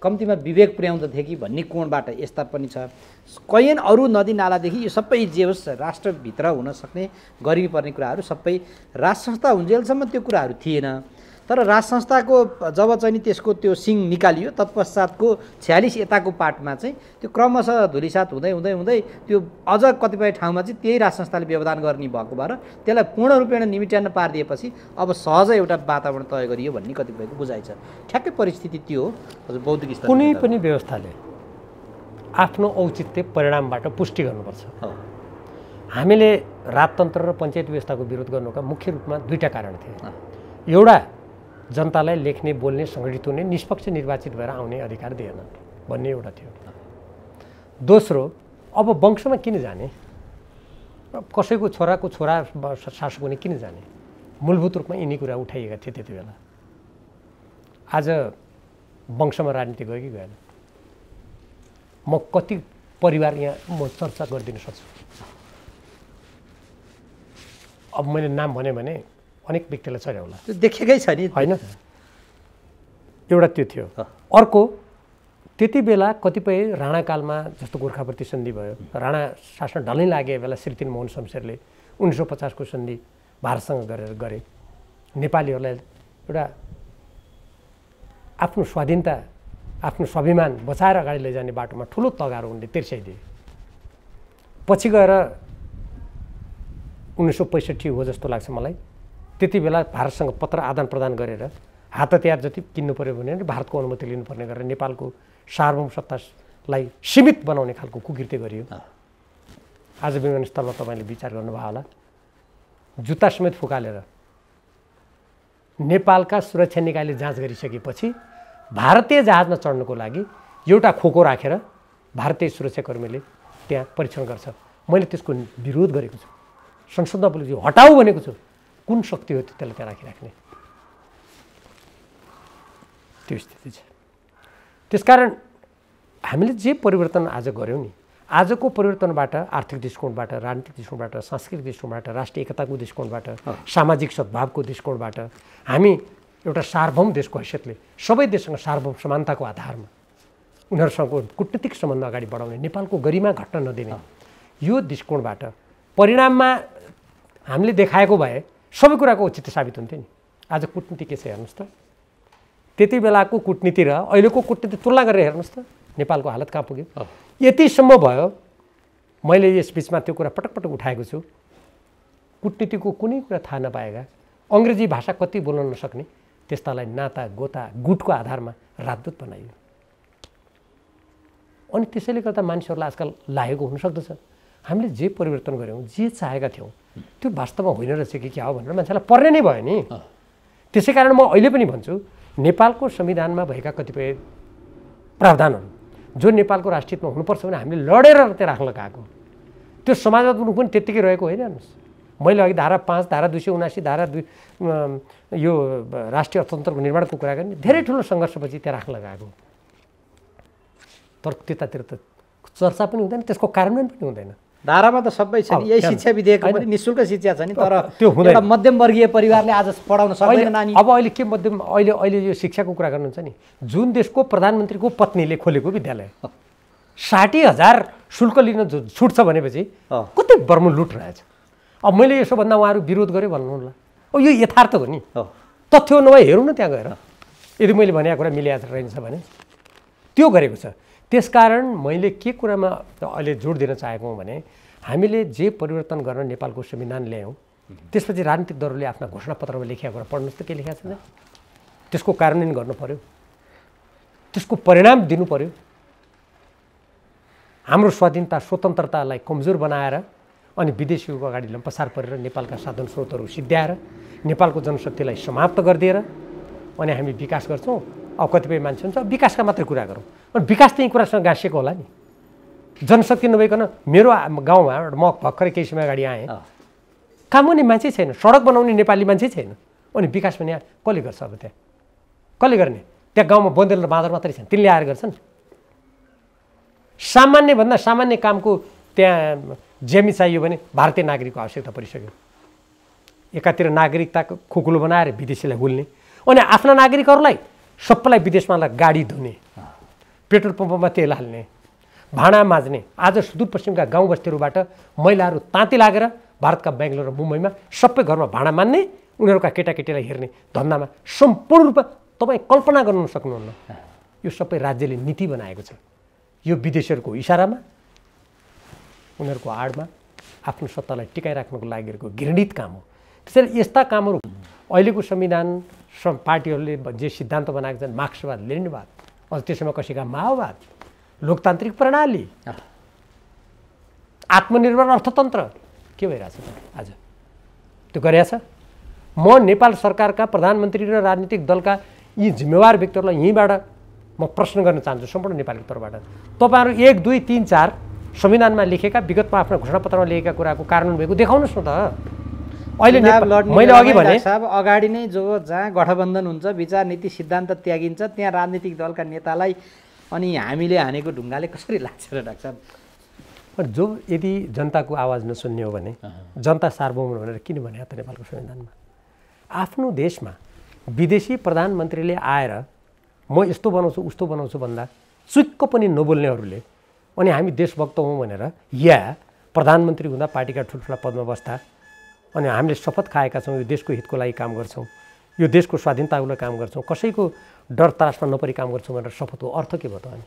कम्तीमा विवेक पुर्याउँदथे कि भन्ने कोणबाट यस्ता पनि छ। कैयन अरू नदी नालादेखि यो सबै जे होस् राष्ट्रभित्र हुन सक्ने गरिबी पर्ने कुराहरू सबै राज संस्था हुन्जेलसम्म त्यो कुराहरू थिएन। तर राज संस्थाको जब चाहिँ नि त्यसको त्यो सिङ निकालियो तत्पश्चातको 46 यताको पार्टमा चाहिँ त्यो क्रमशः धुलिसात हुँदै हुँदै हुँदै त्यो अझ कतिपय ठाउँमा चाहिँ त्यही राज संस्थाले व्यवधान गर्ने भएको भएर त्यसलाई पूर्ण रूपेण निमिट्यान्न पारिदिएपछि अब सहजै एउटा वातावरण तय गरियो भन्ने कतिपयको बुझाइ छ। ठ्याक्कै परिस्थिति त्यो हो हजुर बौद्धिक स्तर कुनै पनि व्यवस्थाले आफ्नो औचित्य परिणामबाट पुष्टि गर्नुपर्छ। हामीले राजतन्त्र र पञ्चायत व्यवस्थाको विरोध गर्नुका मुख्य रूपमा दुईटा कारण थिए। एउटा जनतालाई लेख्ने बोल्ने सङ्गठित हुने निष्पक्ष निर्वाचित भएर आउने अधिकार दिएन भन्ने एउटा थियो। दोस्रो अब वंशमा किन जाने, कसैको छोराको छोरा शासक हुने किन जाने, मूलभूत रूपमा यिनी कुरा उठाइएका थिए त्यति बेला। आज वंशमा राजनीति गयो कि गएन, म कति परिवार यहाँ म चर्चा गरिदिन सक्छु। अब मैले नाम भने अनेक व्यक्तिलाई चढ्यो होला, त्यो देखेकै छ नि होइन। एउटा त्यो थियो। अर्को त्यति बेला कतिपय राणाकालमा जस्तो गोर्खाप्रति सन्धि भयो, राणा शासन ढलै लागे बेला श्री 3 मोहन शमशेरले 1950 को सन्धि भारतसँग गरे। नेपालीहरूलाई एउटा आफ्नो स्वाधीनता आफ्नो स्वाभिमान बचाएर अगाडि लैजाने बाटोमा ठुलो तगारो उनले तिर्साइदिए। पछि गएर 1965 हो जस्तो लाग्छ मलाई, त्यति बेला भारतसँग पत्र आदान प्रदान गरेर हात हतियार जति किन्नु पऱ्यो भने भारतको अनुमति लिनुपर्ने गरेर नेपालको सार्वभौम सत्तालाई सीमित बनाउने खालको कुकृत्य गरियो। आज विमानस्थलमा तपाईँले विचार गर्नुभयो होला, जुत्ता समेत फुकालेर नेपालका सुरक्षा निकायले जाँच गरिसकेपछि भारतीय जहाजमा चढ्नुको लागि एउटा खोको राखेर भारतीय सुरक्षाकर्मीले त्यहाँ परीक्षण गर्छ। मैले त्यसको विरोध गरेको छु, संसदमा बोलेको छु, हटाऊ भनेको छु। कुन शक्ति हो त्यसलाई त्यहाँ राखिराख्ने? त्यो स्थिति छ। त्यसकारण हामीले जे परिवर्तन आज गऱ्यौँ नि, आजको परिवर्तनबाट आर्थिक दृष्टिकोणबाट, राजनीतिक दृष्टिकोणबाट, सांस्कृतिक दृष्टिकोणबाट, राष्ट्रिय एकताको दृष्टिकोणबाट, सामाजिक सद्भावको दृष्टिकोणबाट हामी एउटा सार्वभौम देशको हैसियतले सबै देशसँग सार्वभौम समानताको आधारमा उनीहरूसँग कूटनीतिक सम्बन्ध अगाडि बढाउने, नेपालको गरिमा घट्न नदिने, यो दृष्टिकोणबाट परिणाममा हामीले देखाएको भए सबै कुराको औचित्य साबित हुन्थ्यो नि। आज कूटनीति के छ हेर्नुहोस् त, त्यति बेलाको कूटनीति र अहिलेको कूटनीति तुलना गरेर हेर्नुहोस् त नेपालको हालत कहाँ पुग्यो। यतिसम्म भयो, मैले यस बिचमा त्यो कुरा पटक पटक उठाएको छु, कूटनीतिको कुनै कुरा थाहा नपाएका, अङ्ग्रेजी भाषा कति बोल्न नसक्ने त्यस्तालाई नाता गोता गुटको आधारमा राजदूत बनाइयो। अनि त्यसैले गर्दा मानिसहरूलाई आजकल लागेको हुनसक्दछ हामीले जे परिवर्तन गऱ्यौँ, जे चाहेका थियौँ त्यो वास्तवमा होइन रहेछ कि क्या हो भनेर मान्छेलाई पर्ने नै भयो नि। त्यसै कारण म अहिले पनि भन्छु, नेपालको संविधानमा भएका कतिपय प्रावधानहरू जो नेपालको राष्ट्रियतमा हुनुपर्छ भने हामीले लडेर त्यहाँ राख्न लगाएको, त्यो समाजवाद पनि त्यत्तिकै रहेको होइन। हेर्नुहोस्, मैले अघि धारा 5, धारा 279, धारा 2 यो राष्ट्रिय अर्थतन्त्रको निर्माणको कुरा गर्ने धेरै ठुलो सङ्घर्षपछि त्यहाँ राख्न लगाएको, तर त्यतातिर त चर्चा पनि हुँदैन, त्यसको कार्यान्वयन पनि हुँदैन। धारामा त सबै छ नि, यही शिक्षा विधेयकमा पनि निःशुल्क शिक्षा छ नि, तर त्यो हुँदैन। एउटा मध्यमवर्गीय परिवारले आज पढाउन सक्दैन नानी। अब अहिले के मध्यम, अहिले यो शिक्षाको कुरा गर्नुहुन्छ नि, जुन देशको प्रधानमन्त्रीको पत्नीले खोलेको विद्यालय 60,000 शुल्क लिन छुट्छ भनेपछि कति बर्म लुट रहेछ। अब मैले यसो भन्दा उहाँहरू विरोध गरेँ भन्नुहोला, अब यो यथार्थ हो नि, तथ्य हो, नभए हेरौँ न त्यहाँ गएर यदि मैले भनेको कुरा मिलिरहेको रहन्छ भने त्यो गरेको छ। त्यसकारण मैले के कुरामा अहिले जोड दिन चाहेको हुँ भने हामीले जे परिवर्तन गर्न नेपालको संविधान ल्यायौँ त्यसपछि राजनीतिक दलहरूले आफ्ना घोषणापत्रमा लेखेको कुरा पढ्नुहोस् त के लेखेको छ, त्यसको कार्यान्वयन गर्नु पर्यो, त्यसको परिणाम दिनु पर्यो। हाम्रो स्वाधीनता स्वतन्त्रतालाई कमजोर बनाएर अनि विदेशीको अगाडि लम्पसार परेर नेपालका साधन स्रोतहरू सिद्ध्याएर नेपालको जनशक्तिलाई समाप्त गरिदिएर अनि हामी विकास गर्छौँ। अब कतिपय मान्छे हुन्छ विकासका मात्रै कुरा गरौँ, अनि विकास त यी कुरासँग गाँसिएको होला नि। जनशक्ति नभइकन मेरो गाउँमा म भर्खरै केही समय अगाडि आएँ, काम गर्ने मान्छे छैन, सडक बनाउने नेपाली मान्छे छैन, अनि विकास पनि कसले गर्छ? अब त्यहाँ कसले गर्ने? त्यहाँ गाउँमा बन्देल र बाँदर मात्रै छन्, तिनले आएर गर्छन्। सामान्यभन्दा सामान्य कामको त्यहाँ जेमी चाहियो भने भारतीय नागरिकको आवश्यकता परिसक्यो। एकातिर नागरिकताको खुकुलो बनाएर विदेशीलाई हुल्ने, अनि आफ्ना नागरिकहरूलाई सबैलाई विदेशमा गाडी धुने, पेट्रोल पम्पमा तेल हाल्ने, भाँडा माझ्ने। आज सुदूरपश्चिमका गाउँ बस्तीहरूबाट महिलाहरू ताँती लागेर भारतका बेङ्गलोर र मुम्बईमा सबै घरमा भाँडा मान्ने उनीहरूका केटाकेटीलाई हेर्ने धन्दामा सम्पूर्ण रूपमा तपाईँ कल्पना गर्न सक्नुहुन्न। यो सबै राज्यले नीति बनाएको छ। यो विदेशीहरूको इसारामा उनीहरूको आडमा आफ्नो सत्तालाई टिकाइराख्नको लागि गरेको घृणित काम हो। त्यसैले यस्ता कामहरू अहिलेको संविधान पार्टीहरूले जे सिद्धान्त बनाएका छन्, मार्क्सवाद, लेनिनवाद, अझ त्यसमा कसैका माओवाद, लोकतान्त्रिक प्रणाली, आत्मनिर्भर अर्थतन्त्र के भइरहेछ आज त्यो गरेछ। म नेपाल सरकारका प्रधानमन्त्री र राजनीतिक दलका यी जिम्मेवार व्यक्तिहरूलाई यहीँबाट म प्रश्न गर्न चाहन्छु सम्पूर्ण नेपालीको तर्फबाट। तपाईँहरू 1, 2, 3, 4 संविधानमा लेखेका विगतमा आफ्नो घोषणापत्रमा लेखेका कुराको कार्यान्वयन भएको देखाउनुहोस् न त। अहिले मैले अघि भने अगाडि नै जहाँ गठबन्धन हुन्छ, विचार नीति सिद्धान्त त्यागिन्छ, त्यहाँ राजनीतिक दलका नेतालाई अनि हामीले हानेको ढुङ्गाले कसरी लाग्छ र डाक्टर साहब? जो यदि जनताको आवाज नसुन्ने हो भने जनता सार्वभौम भनेर किन भने त नेपालको संविधानमा? आफ्नो देशमा विदेशी प्रधानमन्त्रीले आएर म यस्तो बनाउँछु उस्तो बनाउँछु भन्दा चुक्क पनि नबोल्नेहरूले अनि हामी देशभक्त हौँ भनेर या प्रधानमन्त्री हुँदा पार्टीका ठुल्ठुला पदमा बस्दा अनि हामीले शपथ खाएका छौँ यो देशको हितको लागि काम गर्छौँ, यो देशको स्वाधीनताको लागि काम गर्छौँ, कसैको डर त्रासमा नपरी काम गर्छौँ भनेर शपथको अर्थ के भयो त? अनि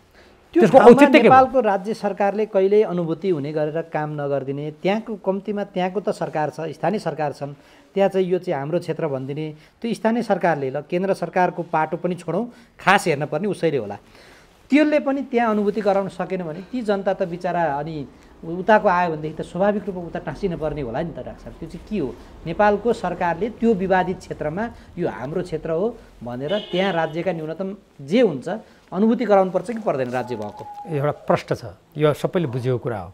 त्यसको औचित्य के? नेपालको राज्य सरकारले कहिल्यै अनुभूति हुने गरेर काम नगरिदिने, त्यहाँको कम्तीमा त्यहाँको त सरकार छ, स्थानीय सरकार छन्, त्यहाँ चाहिँ यो चाहिँ हाम्रो क्षेत्र भनिदिने, त्यो स्थानीय सरकारले ल केन्द्र सरकारको पाटो पनि छोडौँ, खास हेर्न पर्ने उसैले होला। त्यसले पनि त्यहाँ अनुभूति गराउन सकेन भने ती जनता त बिचरा अनि उताको आयो भनेदेखि त स्वाभाविक रूपमा उता टाँसिन पर्ने होला नि त डाक्टर साहब। त्यो चाहिँ के हो? नेपालको सरकारले त्यो विवादित क्षेत्रमा यो हाम्रो क्षेत्र हो भनेर त्यहाँ राज्यका न्यूनतम जे हुन्छ अनुभूति गराउनु पर्छ कि पर्दैन? राज्य भएको एउटा प्रश्न छ, यो सबैले बुझेको कुरा हो।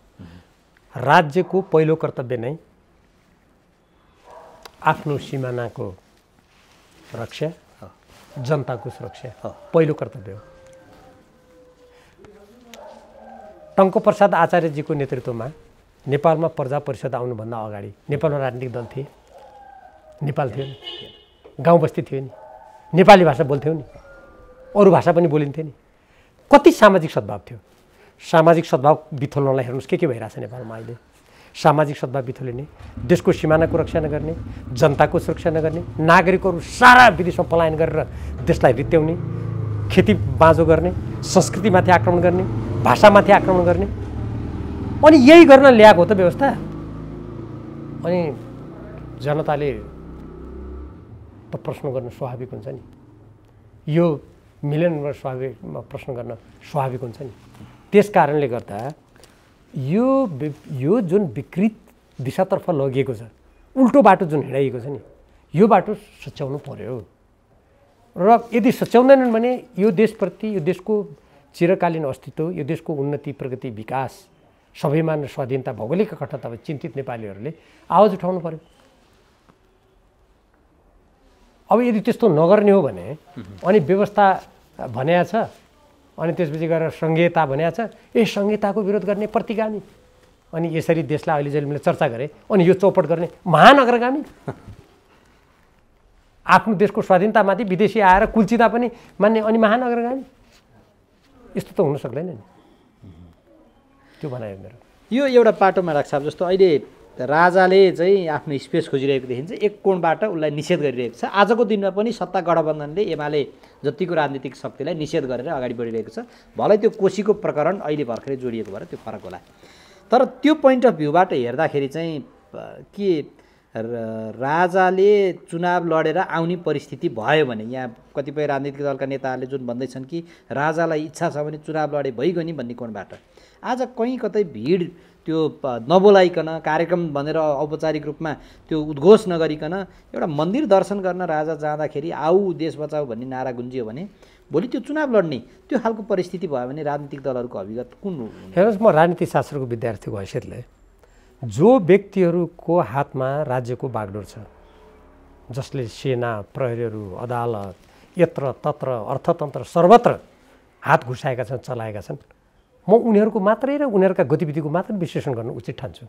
राज्यको पहिलो कर्तव्य नै आफ्नो सिमानाको रक्षा, जनताको सुरक्षा पहिलो कर्तव्य हो। टङ्कप्रसाद आचार्यजीको नेतृत्वमा नेपालमा प्रजा परिषद आउनुभन्दा अगाडि नेपालमा राजनीतिक दल थिए? नेपाल थियो नि, गाउँ बस्ती थियो नि, नेपाली भाषा बोल्थ्यो नि, अरू भाषा पनि बोलिन्थ्यो नि। कति सामाजिक सद्भाव थियो? सामाजिक सद्भाव बिथोल्नलाई हेर्नुहोस् के भइरहेछ नेपालमा अहिले। सामाजिक सद्भाव बिथोलिने, देशको सिमानाको रक्षा नगर्ने, जनताको सुरक्षा नगर्ने, नागरिकहरू सारा विदेशमा पलायन गरेर देशलाई रित्याउने, खेती बाँझो गर्ने, संस्कृतिमाथि आक्रमण गर्ने, भाषामाथि आक्रमण गर्ने, अनि यही गर्न ल्याएको हो त व्यवस्था। अनि जनताले त प्रश्न गर्न स्वाभाविक हुन्छ नि, यो मिलेनबाट स्वाभाविक प्रश्न गर्न स्वाभाविक हुन्छ नि। त्यस कारणले गर्दा यो जुन विकृत दिशातर्फ लगिएको छ, उल्टो बाटो जुन हिँडाइएको छ नि, यो बाटो सच्याउनु पर्यो। र यदि सच्याउँदैनन् भने यो देशप्रति, यो देशको चिरकालीन अस्तित्व, यो देशको उन्नति, प्रगति, विकास, स्वाभिमान र स्वाधीनता, भौगोलिक अखण्डतामा चिन्तित नेपालीहरूले आवाज उठाउनु पर्यो। अब यदि त्यस्तो नगर्ने हो भने अनि व्यवस्था भनेको छ अनि त्यसपछि गएर सङ्घीयता भनेको छ, सङ्घीयताको विरोध गर्ने प्रतिगामी, अनि यसरी देशलाई अहिले जहिले मैले चर्चा गरेँ अनि यो चौपट गर्ने महानगरगामी, आफ्नो देशको स्वाधीनतामाथि विदेशी आएर कुल्चिँदा पनि मान्ने अनि महानगरगामी, यस्तो त हुन सक्दैन नि। त्यो बनायो मेरो। यो एउटा पाटोमा राख्छ जस्तो अहिले राजाले चाहिँ आफ्नो स्पेस खोजिरहेको देखिन्छ, एक कोणबाट उसलाई निषेध गरिरहेको छ। आजको दिनमा पनि सत्ता गठबन्धनले एमाले जतिको राजनीतिक शक्तिलाई निषेध गरेर अगाडि बढिरहेको छ। भलै त्यो कोशीको प्रकरण अहिले भर्खरै जोडिएको भएर त्यो फरक होला, तर त्यो पोइन्ट अफ भ्यूबाट हेर्दाखेरि चाहिँ के राजाले चुनाव लडेर आउने परिस्थिति भयो भने, यहाँ कतिपय राजनीतिक दलका नेताहरूले जुन भन्दैछन् कि राजालाई इच्छा छ भने चुनाव लडे भइगयो नि भन्ने कोणबाट आज कहीँ कतै भिड त्यो नबोलाइकन, कार्यक्रम भनेर औपचारिक रूपमा त्यो उद्घोष नगरिकन एउटा मन्दिर दर्शन गर्न राजा जाँदाखेरि आऊ देश बचाऊ भन्ने नारा गुन्जियो भने भोलि त्यो चुनाव लड्ने त्यो खालको परिस्थिति भयो भने राजनीतिक दलहरूको अभिगत कुन हो? हेर्नुहोस्, म राजनीति शास्त्रको विद्यार्थीको हैसियतले जो व्यक्तिहरूको हातमा राज्यको बागडोर छ, जसले सेना, प्रहरीहरू, अदालत, यत्र तत्र अर्थतन्त्र सर्वत्र हात घुसाएका छन्, चलाएका छन्, म उनीहरूको मात्रै र उनीहरूका गतिविधिको मात्रै विश्लेषण गर्न उचित ठान्छु।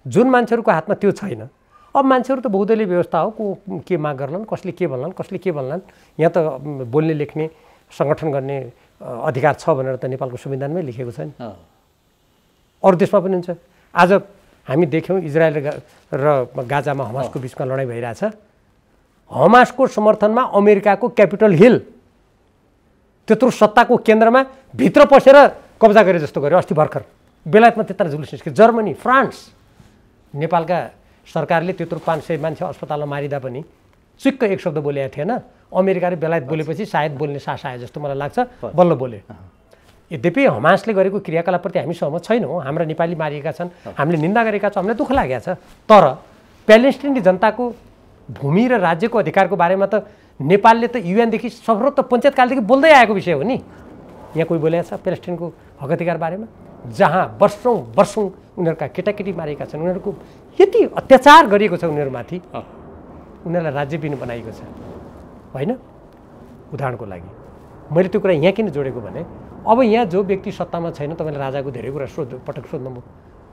जुन मान्छेहरूको हातमा त्यो छैन, अब मान्छेहरू त बहुदलीय व्यवस्था हो, को के माग गर्लान्, कसले के भन्लान्, कसले के भन्लान्, यहाँ त बोल्ने लेख्ने सङ्गठन गर्ने अधिकार छ भनेर त नेपालको संविधानमै लेखेको छ नि। अरू देशमा पनि हुन्छ। आज हामी देख्यौँ इजरायल र गाजामा हमासको बिचमा लडाइँ भइरहेछ, हमासको समर्थनमा अमेरिकाको क्यापिटल हिल त्यत्रो सत्ताको केन्द्रमा भित्र पसेर कब्जा गरे जस्तो गर्यो अस्ति भर्खर। बेलायतमा त्यत्रो जुलुस निस्क्यो, जर्मनी, फ्रान्स। नेपालका सरकारले त्यत्रो 500 मान्छे अस्पतालमा मारिदा पनि चिक्क एक शब्द बोलेको थिएन। अमेरिका र बेलायत बोलेपछि सायद बोल्ने सास आयो जस्तो मलाई लाग्छ, बल्ल बोले। यद्यपि हमासले गरेको क्रियाकलापप्रति हामी सहमत छैनौँ। हाम्रा नेपाली मारिएका छन्, हामीले निन्दा गरेका छौँ, हामीलाई दुःख लागेको छ। तर प्यालेस्टिनी जनताको भूमि र राज्यको अधिकारको बारेमा त नेपालले त युएनदेखि सर्वोत्तम पञ्चायतकालदेखि बोल्दै आएको विषय हो नि। यहाँ कोही बोलेको छ प्यालेस्टिनको हक अधिकार बारेमा, जहाँ वर्षौँ उनीहरूका केटाकेटी मारिएका छन्, उनीहरूको यति अत्याचार गरिएको छ उनीहरूमाथि, उनीहरूलाई राज्य पनि बनाइएको छ होइन। उदाहरणको लागि मैले त्यो कुरा यहाँ किन जोडेको भने अब यहाँ जो व्यक्ति सत्तामा छैन, तपाईँले राजाको धेरै कुरा पटक सोध्नुभयो।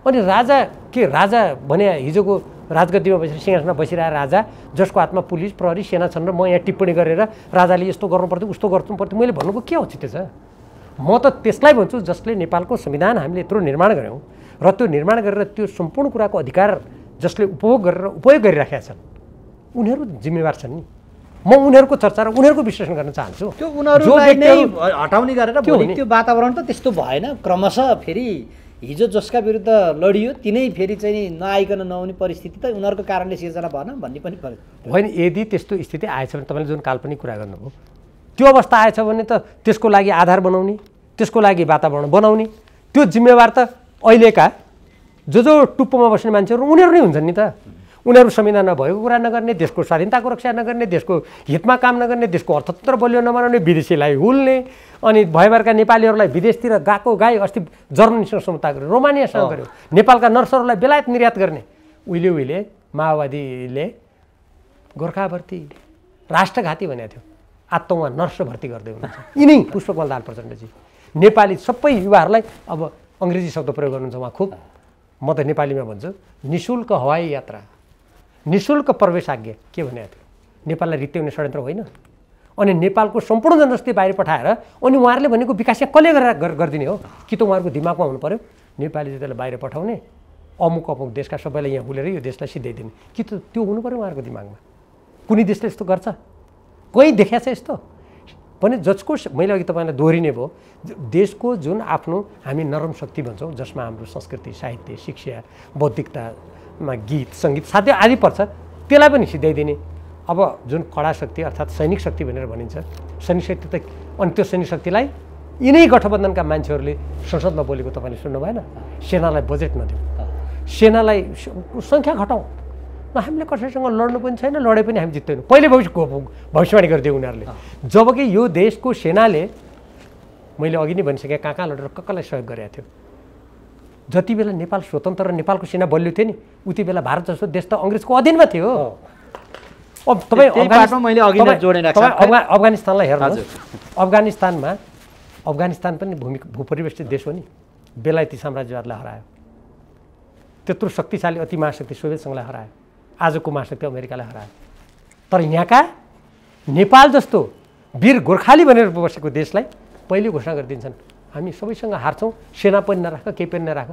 अनि राजा के राजा भने हिजोको राजगद्दीमा बसेर सिंहासनमा बसिरहेको राजा जसको हातमा पुलिस प्रहरी सेना छन् र म यहाँ टिप्पणी गरेर राजाले यस्तो गर्नुपर्थ्यो उस्तो गर्नुपर्थ्यो मैले भन्नुको के औचित्य छ? म त त्यसलाई भन्छु जसले नेपालको संविधान हामीले यत्रो निर्माण गऱ्यौँ र त्यो निर्माण गरेर त्यो सम्पूर्ण कुराको अधिकार जसले उपयोग गरिराखेका छन् उनीहरू जिम्मेवार छन् नि। म उनीहरूको चर्चा र उनीहरूको विश्लेषण गर्न चाहन्छु। त्यो उनीहरूलाई नै हटाउने गरेर भोलि त्यो वातावरण त त्यस्तो भएन। क्रमशः फेरि हिजो जसका विरुद्ध लडियो तिनै फेरि चाहिँ नआइकन नआउने परिस्थिति त उनीहरूको कारणले सिर्जना भएन भन्ने पनि पर्यो होइन। यदि त्यस्तो स्थिति आएछ भने तपाईँले जुन काल्पनिक कुरा गर्नुभयो त्यो अवस्था आएछ भने त त्यसको लागि आधार बनाउने, त्यसको लागि वातावरण बनाउने त्यो जिम्मेवार त अहिलेका जो टुप्पोमा बस्ने मान्छेहरू उनीहरू नै हुन्छन् नि त। उनीहरू संविधानमा भएको कुरा नगर्ने, देशको स्वाधीनताको रक्षा नगर्ने, देशको हितमा काम नगर्ने, देशको अर्थतन्त्र बलियो नबनाउने, विदेशीलाई हुल्ने, अनि भयभरका नेपालीहरूलाई विदेशतिर गएको गाई अस्ति जर्मनीसँग सम्झौता गर्यो, रोमानियासँग गर्यो, नेपालका नर्सहरूलाई बेलायत निर्यात गर्ने। उहिले माओवादीले गोर्खा भर्ती राष्ट्रघाती भनेको थियो, आत्ता उहाँ नर्स भर्ती गर्दै हुनुहुन्छ। यिनै पुष्पकमल दाहाल प्रचण्डजी नेपाली सबै युवाहरूलाई अब अङ्ग्रेजी शब्द प्रयोग गर्नुहुन्छ उहाँ खुब, म त नेपालीमा भन्छु निःशुल्क हवाई यात्रा, निःशुल्क प्रवेशाज्ञा के भनेको थियो? नेपाललाई रित्याउने षड्यन्त्र होइन। अनि नेपालको सम्पूर्ण जनशक्ति बाहिर पठाएर अनि उहाँहरूले भनेको विकास यहाँ कसले गरिदिने हो? कि त उहाँहरूको दिमागमा हुनु पऱ्यो नेपाली जतिलाई बाहिर पठाउने, अमुक देशका सबैलाई यहाँ हुलेर यो देशलाई सिधाइदिने, कि त त्यो हुनु पऱ्यो उहाँहरूको दिमागमा। कुनै देशले यस्तो गर्छ? कोही देखाएको छ यस्तो? भने जसको मैले अघि तपाईँलाई दोहोरिने भयो, देशको जुन आफ्नो हामी नरम शक्ति भन्छौँ जसमा हाम्रो संस्कृति, साहित्य, शिक्षा, बौद्धिकतामा गीत सङ्गीत साध्य आदि पर्छ, त्यसलाई पनि सिधाइदिने। अब जुन कडा शक्ति अर्थात् सैनिक शक्ति भनेर भनिन्छ, सैनिक शक्ति त अनि त्यो सैनिक शक्तिलाई यिनै गठबन्धनका मान्छेहरूले संसदमा बोलेको तपाईँले सुन्नु भएन? सेनालाई बजेट नदिउँ, सेनालाई सङ्ख्या घटाउँ, हामीले कसैसँग लड्नु पनि छैन, लडे पनि हामी जित्दैनौँ, पहिले भविष्यवाणी गरिदियो उनीहरूले। जबकि यो देशको सेनाले मैले अघि नै भनिसकेँ कहाँ लडेर कसलाई सहयोग गरेको थियो। जति बेला नेपाल स्वतन्त्र र नेपालको सेना बलियो थियो नि उति बेला भारत जस्तो देश त अङ्ग्रेजको अधीनमा थियो। अब तपाईँ अफगानिस्तानलाई हेर्नुहोस्, अफगानिस्तान पनि भूपरिवेष्टित देश हो नि, बेलायती साम्राज्यवादलाई हरायो, त्यत्रो शक्तिशाली अति महाशक्ति सोभियतसँगलाई हरायो, आजको महाशक्ति अमेरिकालाई हरायो। तर यहाँका नेपाल जस्तो वीर गोर्खाली भनेर बसेको देशलाई पहिले घोषणा गरिदिन्छन् हामी सबैसँग हार्छौँ, सेना पनि नराख, केही पनि नराख,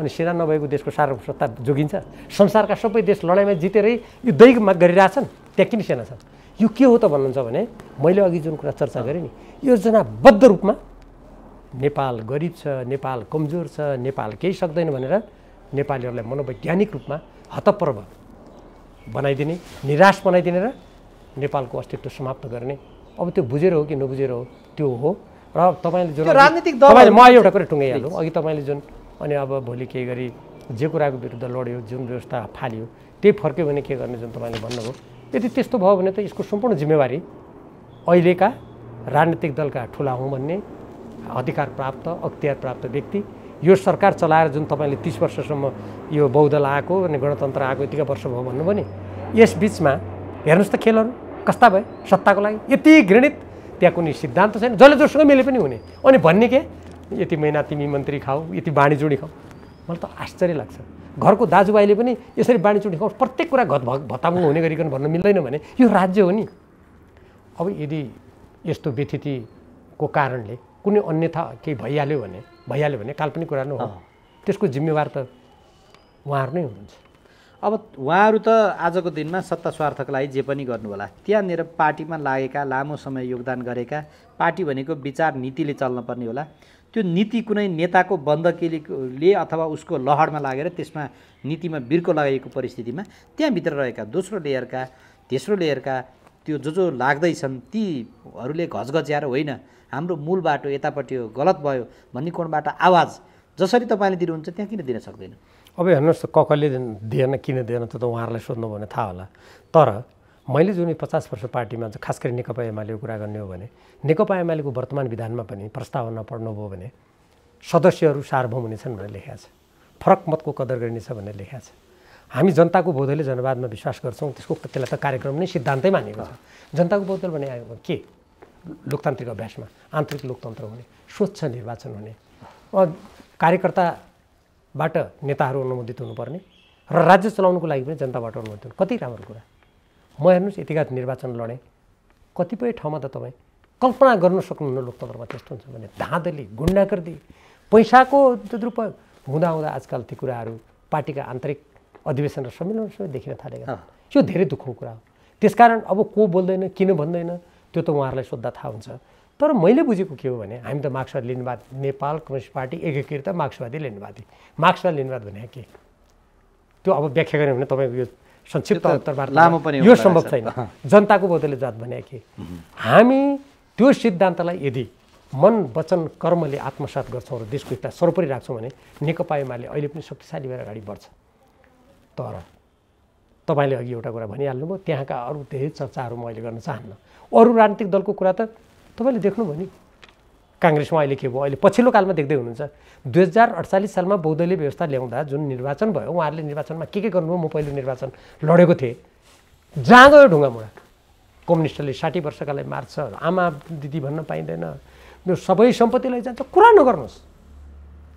अनि सेना नभएको देशको सार्वभौमसत्ता जोगिन्छ। संसारका सबै देश लडाइँमा जितेरै युद्धै गरिरहेछन्, त्यहाँ किन सेना छ? यो के हो त भन्नुहुन्छ भने मैले अघि जुन कुरा चर्चा गरेँ नि, योजनाबद्ध रूपमा नेपाल गरिब छ, नेपाल कमजोर छ, नेपाल केही सक्दैन भनेर नेपालीहरूलाई मनोवैज्ञानिक रूपमा हतप्रभ बनाइदिने, निराश बनाइदिने र नेपालको अस्तित्व समाप्त गर्ने। अब त्यो बुझेर हो कि नबुझेर हो त्यो हो। र तपाईँले जुन राजनीतिक दल म एउटा कुरा टुङ्गाइहाल्नु अघि तपाईँले जुन अनि अब भोलि केही गरी जे कुराको विरुद्ध लड्यो, जुन व्यवस्था फाल्यो त्यही फर्क्यो भने के गर्ने जुन तपाईँले भन्नुभयो, यदि त्यस्तो भयो भने त यसको सम्पूर्ण जिम्मेवारी अहिलेका राजनीतिक दलका ठुला हुँ भन्ने अधिकार प्राप्त अख्तियार प्राप्त व्यक्ति, यो सरकार चलाएर जुन तपाईँले 30 वर्षसम्म यो बहुदल आएको अनि गणतन्त्र आएको यतिका वर्ष भयो भन्नुभयो नि, यस बिचमा हेर्नुहोस् त खेलहरू कस्ता भए सत्ताको लागि यति घृणित, त्यहाँ कुनै सिद्धान्त छैन, जसले जोसँग मिले पनि हुने, अनि भन्ने के यति महिना तिमी मन्त्री खाऊ, यति बाँडीचुँडी खाऊ। मलाई त आश्चर्य लाग्छ, घरको दाजुभाइले पनि यसरी बाँडीचुँडी खाऊ, प्रत्येक कुरा भत्तामुङ हुने गरिकन भन्न मिल्दैन भने यो राज्य हो नि। अब यदि यस्तो व्यथितिको कारणले कुनै अन्यथा केही भइहाल्यो भने काल्पनिक कुरा नै हो, त्यसको जिम्मेवार त उहाँहरू नै हुनुहुन्छ। अब उहाँहरू त आजको दिनमा सत्ता स्वार्थको लागि जे पनि गर्नु होला, त्यहाँनिर पार्टीमा लागेका लामो समय योगदान गरेका, पार्टी भनेको विचार नीतिले चल्नुपर्ने होला, त्यो नीति कुनै नेताको बन्दकीले अथवा उसको लहरमा लागेर त्यसमा नीतिमा बिर्को लगाइएको परिस्थितिमा त्यहाँभित्र रहेका दोस्रो लेयरका तेस्रो लेयरका त्यो जो लाग्दैछन् तीहरूले घचघच्याएर होइन हाम्रो मूल बाटो यतापट्टि हो, गलत भयो भन्ने कोणबाट आवाज जसरी तपाईँले दिनुहुन्छ त्यहाँ किन दिन सक्दैन? अब हेर्नुहोस्, कसले दिएन किन दिएन त उहाँहरूलाई सोध्नु भने थाहा होला। तर मैले जुन 50 वर्ष पार्टीमा खास गरी नेकपा एमालेको कुरा गर्ने हो भने नेकपा एमालेको वर्तमान विधानमा पनि प्रस्तावना पढ्नुभयो भने सदस्यहरू सार्वभौम हुनेछन् भनेर लेखेको छ, फरक मतको कदर गरिनेछ भनेर लेखेको छ। हामी जनताको बहुदलीय जनवादमा विश्वास गर्छौँ, त्यसलाई त कार्यक्रम नै सिद्धान्तै मानेको छ। जनताको बहुदल भने आयो के लोकतान्त्रिक अभ्यासमा आन्तरिक लोकतन्त्र हुने, स्वच्छ निर्वाचन हुने, कार्यकर्ताबाट नेताहरू अनुमोदित हुनुपर्ने र राज्य चलाउनुको लागि पनि जनताबाट अनुमोदित हुनु कति राम्रो कुरा। म हेर्नुहोस् यतिका निर्वाचन लडेँ, कतिपय ठाउँमा त तपाईँ कल्पना गर्न सक्नुहुन्न लोकतन्त्रमा त्यस्तो हुन्छ भने धाँधली गुन्डागर्दी पैसाको दुरुपयोग हुँदा आजकल ती कुराहरू पार्टीका आन्तरिक अधिवेशन र सम्मेलन सबै देखिन थालेका छन्। यो धेरै दुःखको कुरा हो। त्यसकारण अब को बोल्दैन किन भन्दैन त्यो त उहाँहरूलाई सोद्धा थाहा हुन्छ। तर मैले बुझेको के हो भने हामी त मार्क्सवादी लेनिनवाद, नेपाल कम्युनिस्ट पार्टी एकीकृत मार्क्सवादी लेनिनवादी, मार्क्सवादी लेनिनवाद भने के त्यो अब व्याख्या गर्ने भने तपाईँको यो संक्षिप्त अन्तर्वार्ता यो सम्भव छैन। जनताको बदले जात भने के, हामी त्यो सिद्धान्तलाई यदि मन वचन कर्मले आत्मसात गर्छौँ र देशको हितलाई सर्वोपरि राख्छौँ भने नेकपा एमाले अहिले पनि शक्तिशाली भएर अगाडि बढ्छ। तर तपाईँले अघि एउटा कुरा भनिहाल्नुभयो, त्यहाँका अरू धेरै चर्चाहरू म अहिले गर्न चाहन्न। अरू राजनीतिक दलको कुरा त तपाईँले देख्नुभयो नि, काङ्ग्रेसमा अहिले के भयो, अहिले पछिल्लो कालमा देख्दै हुनुहुन्छ 2048 सालमा बहुदलीय व्यवस्था ल्याउँदा जुन निर्वाचन भयो उहाँहरूले निर्वाचनमा के गर्नुभयो, म पहिलो निर्वाचन लडेको थिएँ, जहाँ गयो ढुङ्गामुढा, कम्युनिस्टले 60 वर्षकालाई मार्छ, आमा दिदी भन्न पाइँदैन, यो सबै सम्पत्ति लैजान्छ, कुरा नगर्नुहोस्।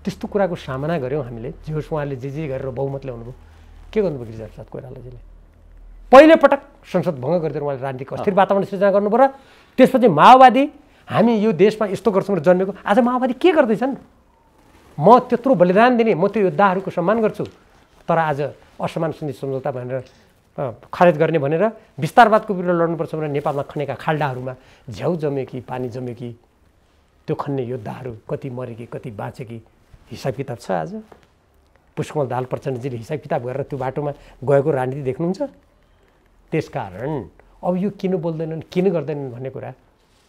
त्यस्तो कुराको सामना गऱ्यौँ हामीले। जे होस् उहाँले जे गरेर बहुमत ल्याउनुभयो, के गर्नुभयो गिरिजाप्रसाद कोइरालाजीले? पहिलो पटक संसद भङ्ग गरिदिएर उहाँले राजनीतिक अस्थिर वातावरण सृजना गर्नुभयो र त्यसपछि माओवादी हामी यो देशमा यस्तो गर्छौँ र जन्मेको, आज माओवादी के गर्दैछन्? म त्यत्रो बलिदान दिने, म त्यो योद्धाहरूको सम्मान गर्छु, तर आज असमान सन्धि सम्झौता भनेर खारेज गर्ने भनेर विस्तारवादको विरुद्ध लड्नुपर्छ भनेर नेपालमा खनेका खाल्डाहरूमा झ्याउ जम्यो कि पानी जम्यो कि त्यो खन्ने योद्धाहरू कति मरे कि कति बाँचे कि हिसाब किताब छ। आज पुष्पकमल दाहाल प्रचण्डजीले हिसाब किताब गरेर त्यो बाटोमा गएको राजनीति देख्नुहुन्छ। त्यसकारण अब यो किन बोल्दैनन् किन गर्दैनन् भन्ने कुरा,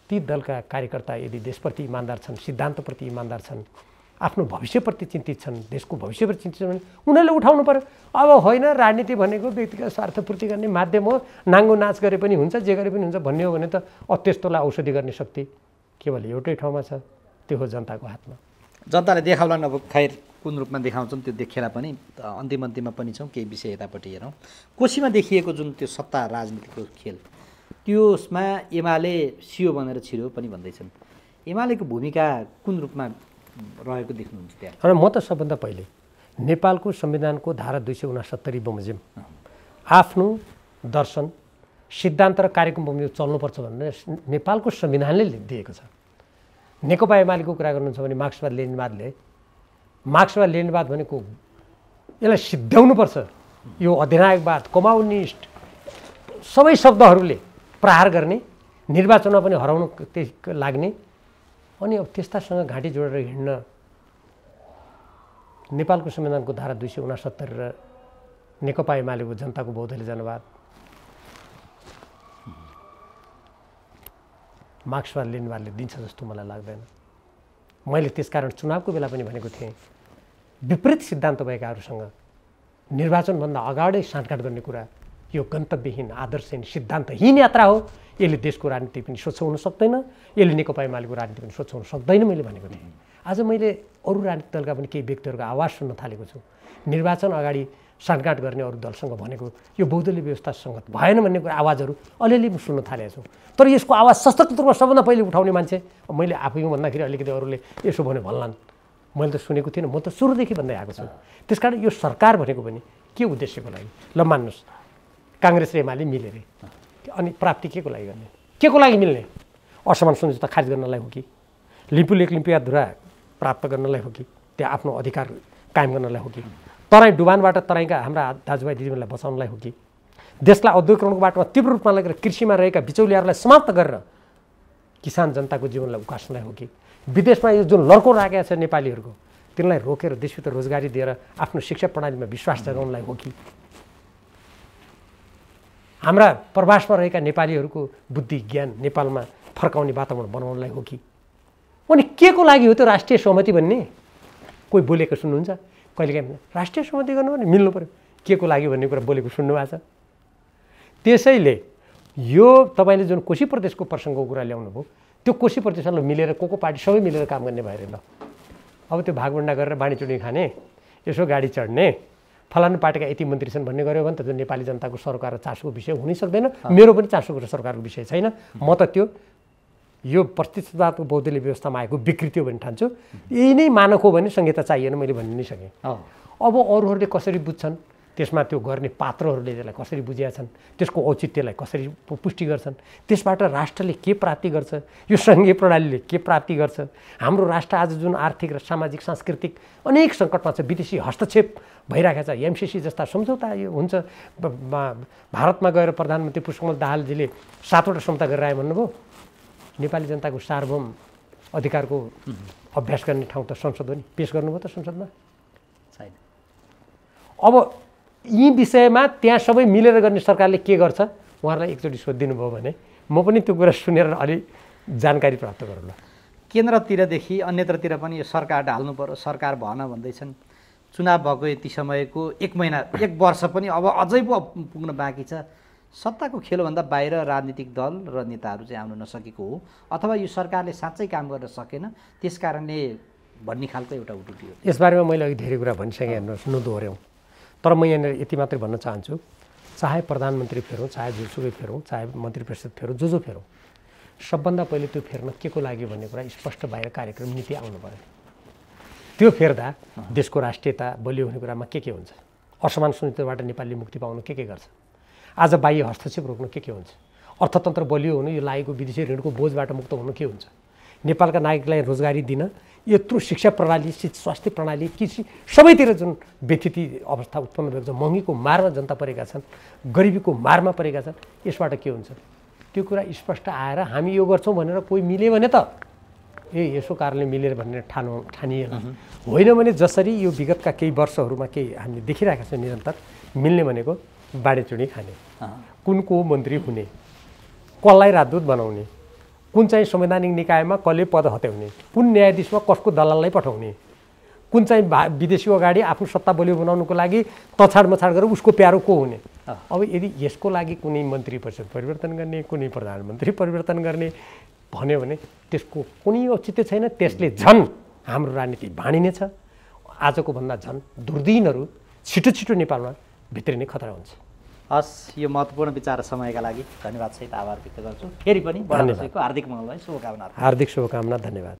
ती दलका कार्यकर्ता यदि देशप्रति इमान्दार छन्, सिद्धान्तप्रति इमान्दार छन्, आफ्नो भविष्यप्रति चिन्तित छन्, देशको भविष्यप्रति चिन्तित छन् भने उनीहरूले उठाउनु पर्यो। अब होइन राजनीति भनेको व्यक्तिगत स्वार्थपूर्ति गर्ने माध्यम हो, नाङ्गो नाच गरे पनि हुन्छ, जे गरे पनि हुन्छ भन्ने हो भने त त्यस्तोलाई औषधि गर्ने शक्ति केवल एउटै ठाउँमा छ, त्यो हो जनताको हातमा। जनताले देखाउलान्, अब खैर कुन रूपमा देखाउँछन् त्यो देखेर पनि अन्तिममा पनि छौँ। केही विषय यतापट्टि हेरौँ। कोशीमा देखिएको जुन त्यो सत्ता राजनीतिको खेल, त्यसमा एमाले सियो भनेर छिर्यो पनि भन्दैछन्। एमालेको भूमिका कुन रूपमा रहेको देख्नुहुन्छ त्यहाँ? र म त सबभन्दा पहिले नेपालको संविधानको धारा 269 बमोजिम आफ्नो दर्शन सिद्धान्त र कार्यक्रम बमोजिम चल्नुपर्छ भनेर नेपालको संविधानले दिएको छ। नेकपा एमालेको कुरा गर्नुहुन्छ भने मार्क्सवाद लेनिनवाद भनेको यसलाई सिद्ध्याउनुपर्छ, यो अधिनायकवाद कम्युनिस्ट सबै शब्दहरूले प्रहार गर्ने, निर्वाचनमा पनि हराउनु लाग्ने, अनि अब त्यस्तासँग घाँटी जोडेर हिँड्न नेपालको संविधानको धारा 269 र नेकपा एमालेको जनताको बहुदलीय जनवाद मार्क्सवाद लेनिनवादले दिन्छ जस्तो मलाई लाग्दैन। मैले त्यसकारण चुनावको बेला पनि भनेको थिएँ, विपरीत सिद्धान्त भएकाहरूसँग निर्वाचनभन्दा अगाडि साँठगाँठ गर्ने कुरा यो गन्तव्यहीन, आदर्शहीन, सिद्धान्तहीन यात्रा हो। यसले देशको राजनीति पनि स्वच्छ हुन सक्दैन, यसले नेकपा एमालेको राजनीति पनि स्वच्छ हुन सक्दैन मैले भनेको थिएँ। आज मैले अरू राजनीतिक दलका पनि केही व्यक्तिहरूको आवाज सुन्न थालेको छु। निर्वाचन अगाडि साँठगाँठ गर्ने अरू दलसँग भनेको यो बहुदलीय व्यवस्था सङ्गत भएन भन्ने कुरा आवाजहरू अलिअलि सुन्न थालेको छु। तर यसको आवाज सशक्त रूपमा सबभन्दा पहिले उठाउने मान्छे मैले आफै भन्दाखेरि अलिकति अरूले यसो भने भन्लान्, मैले त सुनेको थिइनँ, म त सुरुदेखि भन्दै आएको छु। त्यसकारण यो सरकार भनेको पनि के उद्देश्यको लागि? ल मान्नुहोस् काङ्ग्रेस र एमाले मिलेर अनि प्राप्ति के को लागि गर्ने, के को लागि मिल्ने? असमान सम्झौता खारिज गर्नलाई हो कि लिम्पू लेक लिम्पिया धुरा प्राप्त गर्नलाई हो कि त्यहाँ आफ्नो अधिकार कायम गर्नलाई हो कि तराई डुबानबाट तराईका हाम्रा दाजुभाइ दिदीबहिनीलाई बचाउनलाई हो कि देशलाई औद्योगिकरणको बाटोमा तीव्र रूपमा लगेर कृषिमा रहेका बिचौलियाहरूलाई समाप्त गरेर किसान जनताको जीवनलाई उकास्नलाई हो कि विदेशमा यो जुन लड्को राखेका छ नेपालीहरूको तिनलाई रोकेर देशभित्र रोजगारी दिएर आफ्नो शिक्षा प्रणालीमा विश्वास जगाउनलाई हो कि हाम्रा प्रवासमा रहेका नेपालीहरूको बुद्धि ज्ञान नेपालमा फर्काउने वातावरण बनाउनलाई हो कि अनि के को लागि हो त्यो राष्ट्रिय सहमति भन्ने कोही बोलेको सुन्नुहुन्छ कहिलेकाहीँ राष्ट्रिय सहमति गर्नु भने मिल्नु पर्यो के को लागि भन्ने कुरा बोलेको सुन्नु भएको छ त्यसैले यो तपाईँले जुन कोशी प्रदेशको प्रसङ्गको कुरा ल्याउनु भयो त्यो कोशी प्रदेशलाई मिलेर को पार्टी सबै मिलेर काम गर्ने भएर ल अब त्यो भागभण्डा गरेर बाँडीचुँडी खाने यसो गाडी चढ्ने फलानु पार्टीका यति मन्त्री छन् भन्ने गऱ्यो भने त नेपाली जनताको सरकार र चासोको विषय हुनै सक्दैन मेरो पनि चासोको सरकारको विषय छैन म त त्यो यो प्रतिस्पर्धात्मक बहुदलीय व्यवस्थामा आएको विकृति हो भन्ने ठान्छु यही नै मानक हो भने संहिता चाहिएन मैले भन्न नै सकेँ अब अरूहरूले कसरी बुझ्छन् त्यसमा त्यो गर्ने पात्रहरूले त्यसलाई कसरी बुझेका छन् त्यसको औचित्यलाई कसरी पुष्टि गर्छन् त्यसबाट राष्ट्रले के प्राप्ति गर्छ यो सङ्घीय प्रणालीले के प्राप्ति गर्छ हाम्रो राष्ट्र आज जुन आर्थिक र सामाजिक सांस्कृतिक अनेक सङ्कटमा छ विदेशी हस्तक्षेप भइरहेको छ एमसिसी जस्ता सम्झौता यो हुन्छ भारतमा गएर प्रधानमन्त्री पुष्पकमल दाहालजीले 7वटा सम्झौता गरेर आए भन्नुभयो नेपाली जनताको सार्वभौम अधिकारको अभ्यास गर्ने ठाउँ त संसद हो नि पेश गर्नुभयो त संसदमा छैन अब यी विषयमा त्यहाँ सबै मिलेर गर्ने सरकारले के गर्छ उहाँहरूलाई एकचोटि सोधिदिनु भयो भने म पनि त्यो कुरा सुनेर अलि जानकारी प्राप्त गरौँला केन्द्रतिरदेखि अन्यत्रतिर पनि यो सरकार ढाल्नु पर्यो सरकार भन भन्दैछन् चुनाव भएको यति समयको 1 महिना 1 वर्ष पनि अब अझै पो पुग्न बाँकी छ सत्ताको खेलभन्दा बाहिर राजनीतिक दल र नेताहरू चाहिँ आउन नसकेको हो अथवा यो सरकारले साँच्चै काम गर्न सकेन त्यसकारणले भन्ने खालको एउटा उटुटी हो यसबारेमा मैले अघि धेरै कुरा भनिसकेँ हेर्नुहोस् नदोहोऱ्याउँ तर म यहाँनिर यति मात्रै भन्न चाहन्छु चाहे प्रधानमन्त्री फेरौँ चाहे जुनसुकै फेरौँ चाहे मन्त्री परिषद फेरौँ जो फेरौँ सबभन्दा पहिले त्यो फेर्न के को लागि भन्ने कुरा स्पष्ट बाहिर कार्यक्रम नीति आउनु पर्यो त्यो फेर्दा देशको राष्ट्रियता बलियो हुने कुरामा के हुन्छ असमान सुनिताबाट नेपालले मुक्ति पाउनु के गर्छ आज बाह्य हस्तक्षेप रोक्नु के हुन्छ अर्थतन्त्र बलियो हुनु यो लागेको विदेशी ऋणको बोझबाट मुक्त हुनु के हुन्छ नेपालका नागरिकलाई रोजगारी दिन यत्रो शिक्षा प्रणाली स्वास्थ्य प्रणाली कृषि सबैतिर जुन व्यथिति अवस्था उत्पन्न भएको छ महँगीको मारमा जनता परेका छन् गरिबीको मारमा परेका छन् यसबाट के हुन्छ त्यो कुरा स्पष्ट आएर हामी यो गर्छौँ भनेर कोही मिले भने त यसो कारणले मिलेर भनेर ठानिएन होइन भने जसरी यो विगतका केही वर्षहरूमा केही हामीले देखिरहेका छौँ निरन्तर मिल्ने भनेको बाँडीचुँडी खाने कुनको मन्त्री हुने कसलाई राजदूत बनाउने कुन चाहिँ संवैधानिक निकायमा कसले पद हत्याउने कुन न्यायाधीशमा कसको दलाललाई पठाउने कुन चाहिँ विदेशी अगाडि आफ्नो सत्ता बलियो बनाउनुको लागि तछाड मछाड गरेर उसको प्यारो को हुने अब यदि यसको लागि कुनै मन्त्री परिषद परिवर्तन गर्ने कुनै प्रधानमन्त्री परिवर्तन गर्ने भन्यो भने त्यसको कुनै औचित्य छैन त्यसले झन् हाम्रो राजनीति भाँडिनेछ आजको भन्दा झन् दुर्दिनहरू छिटो छिटो नेपालमा भित्रिने खतरा हुन्छ हस् यो महत्त्वपूर्ण विचार समयका लागि धन्यवाद सहित आभार व्यक्त गर्छु फेरि पनि हार्दिक मङ्गलमय शुभकामना हार्दिक शुभकामना धन्यवाद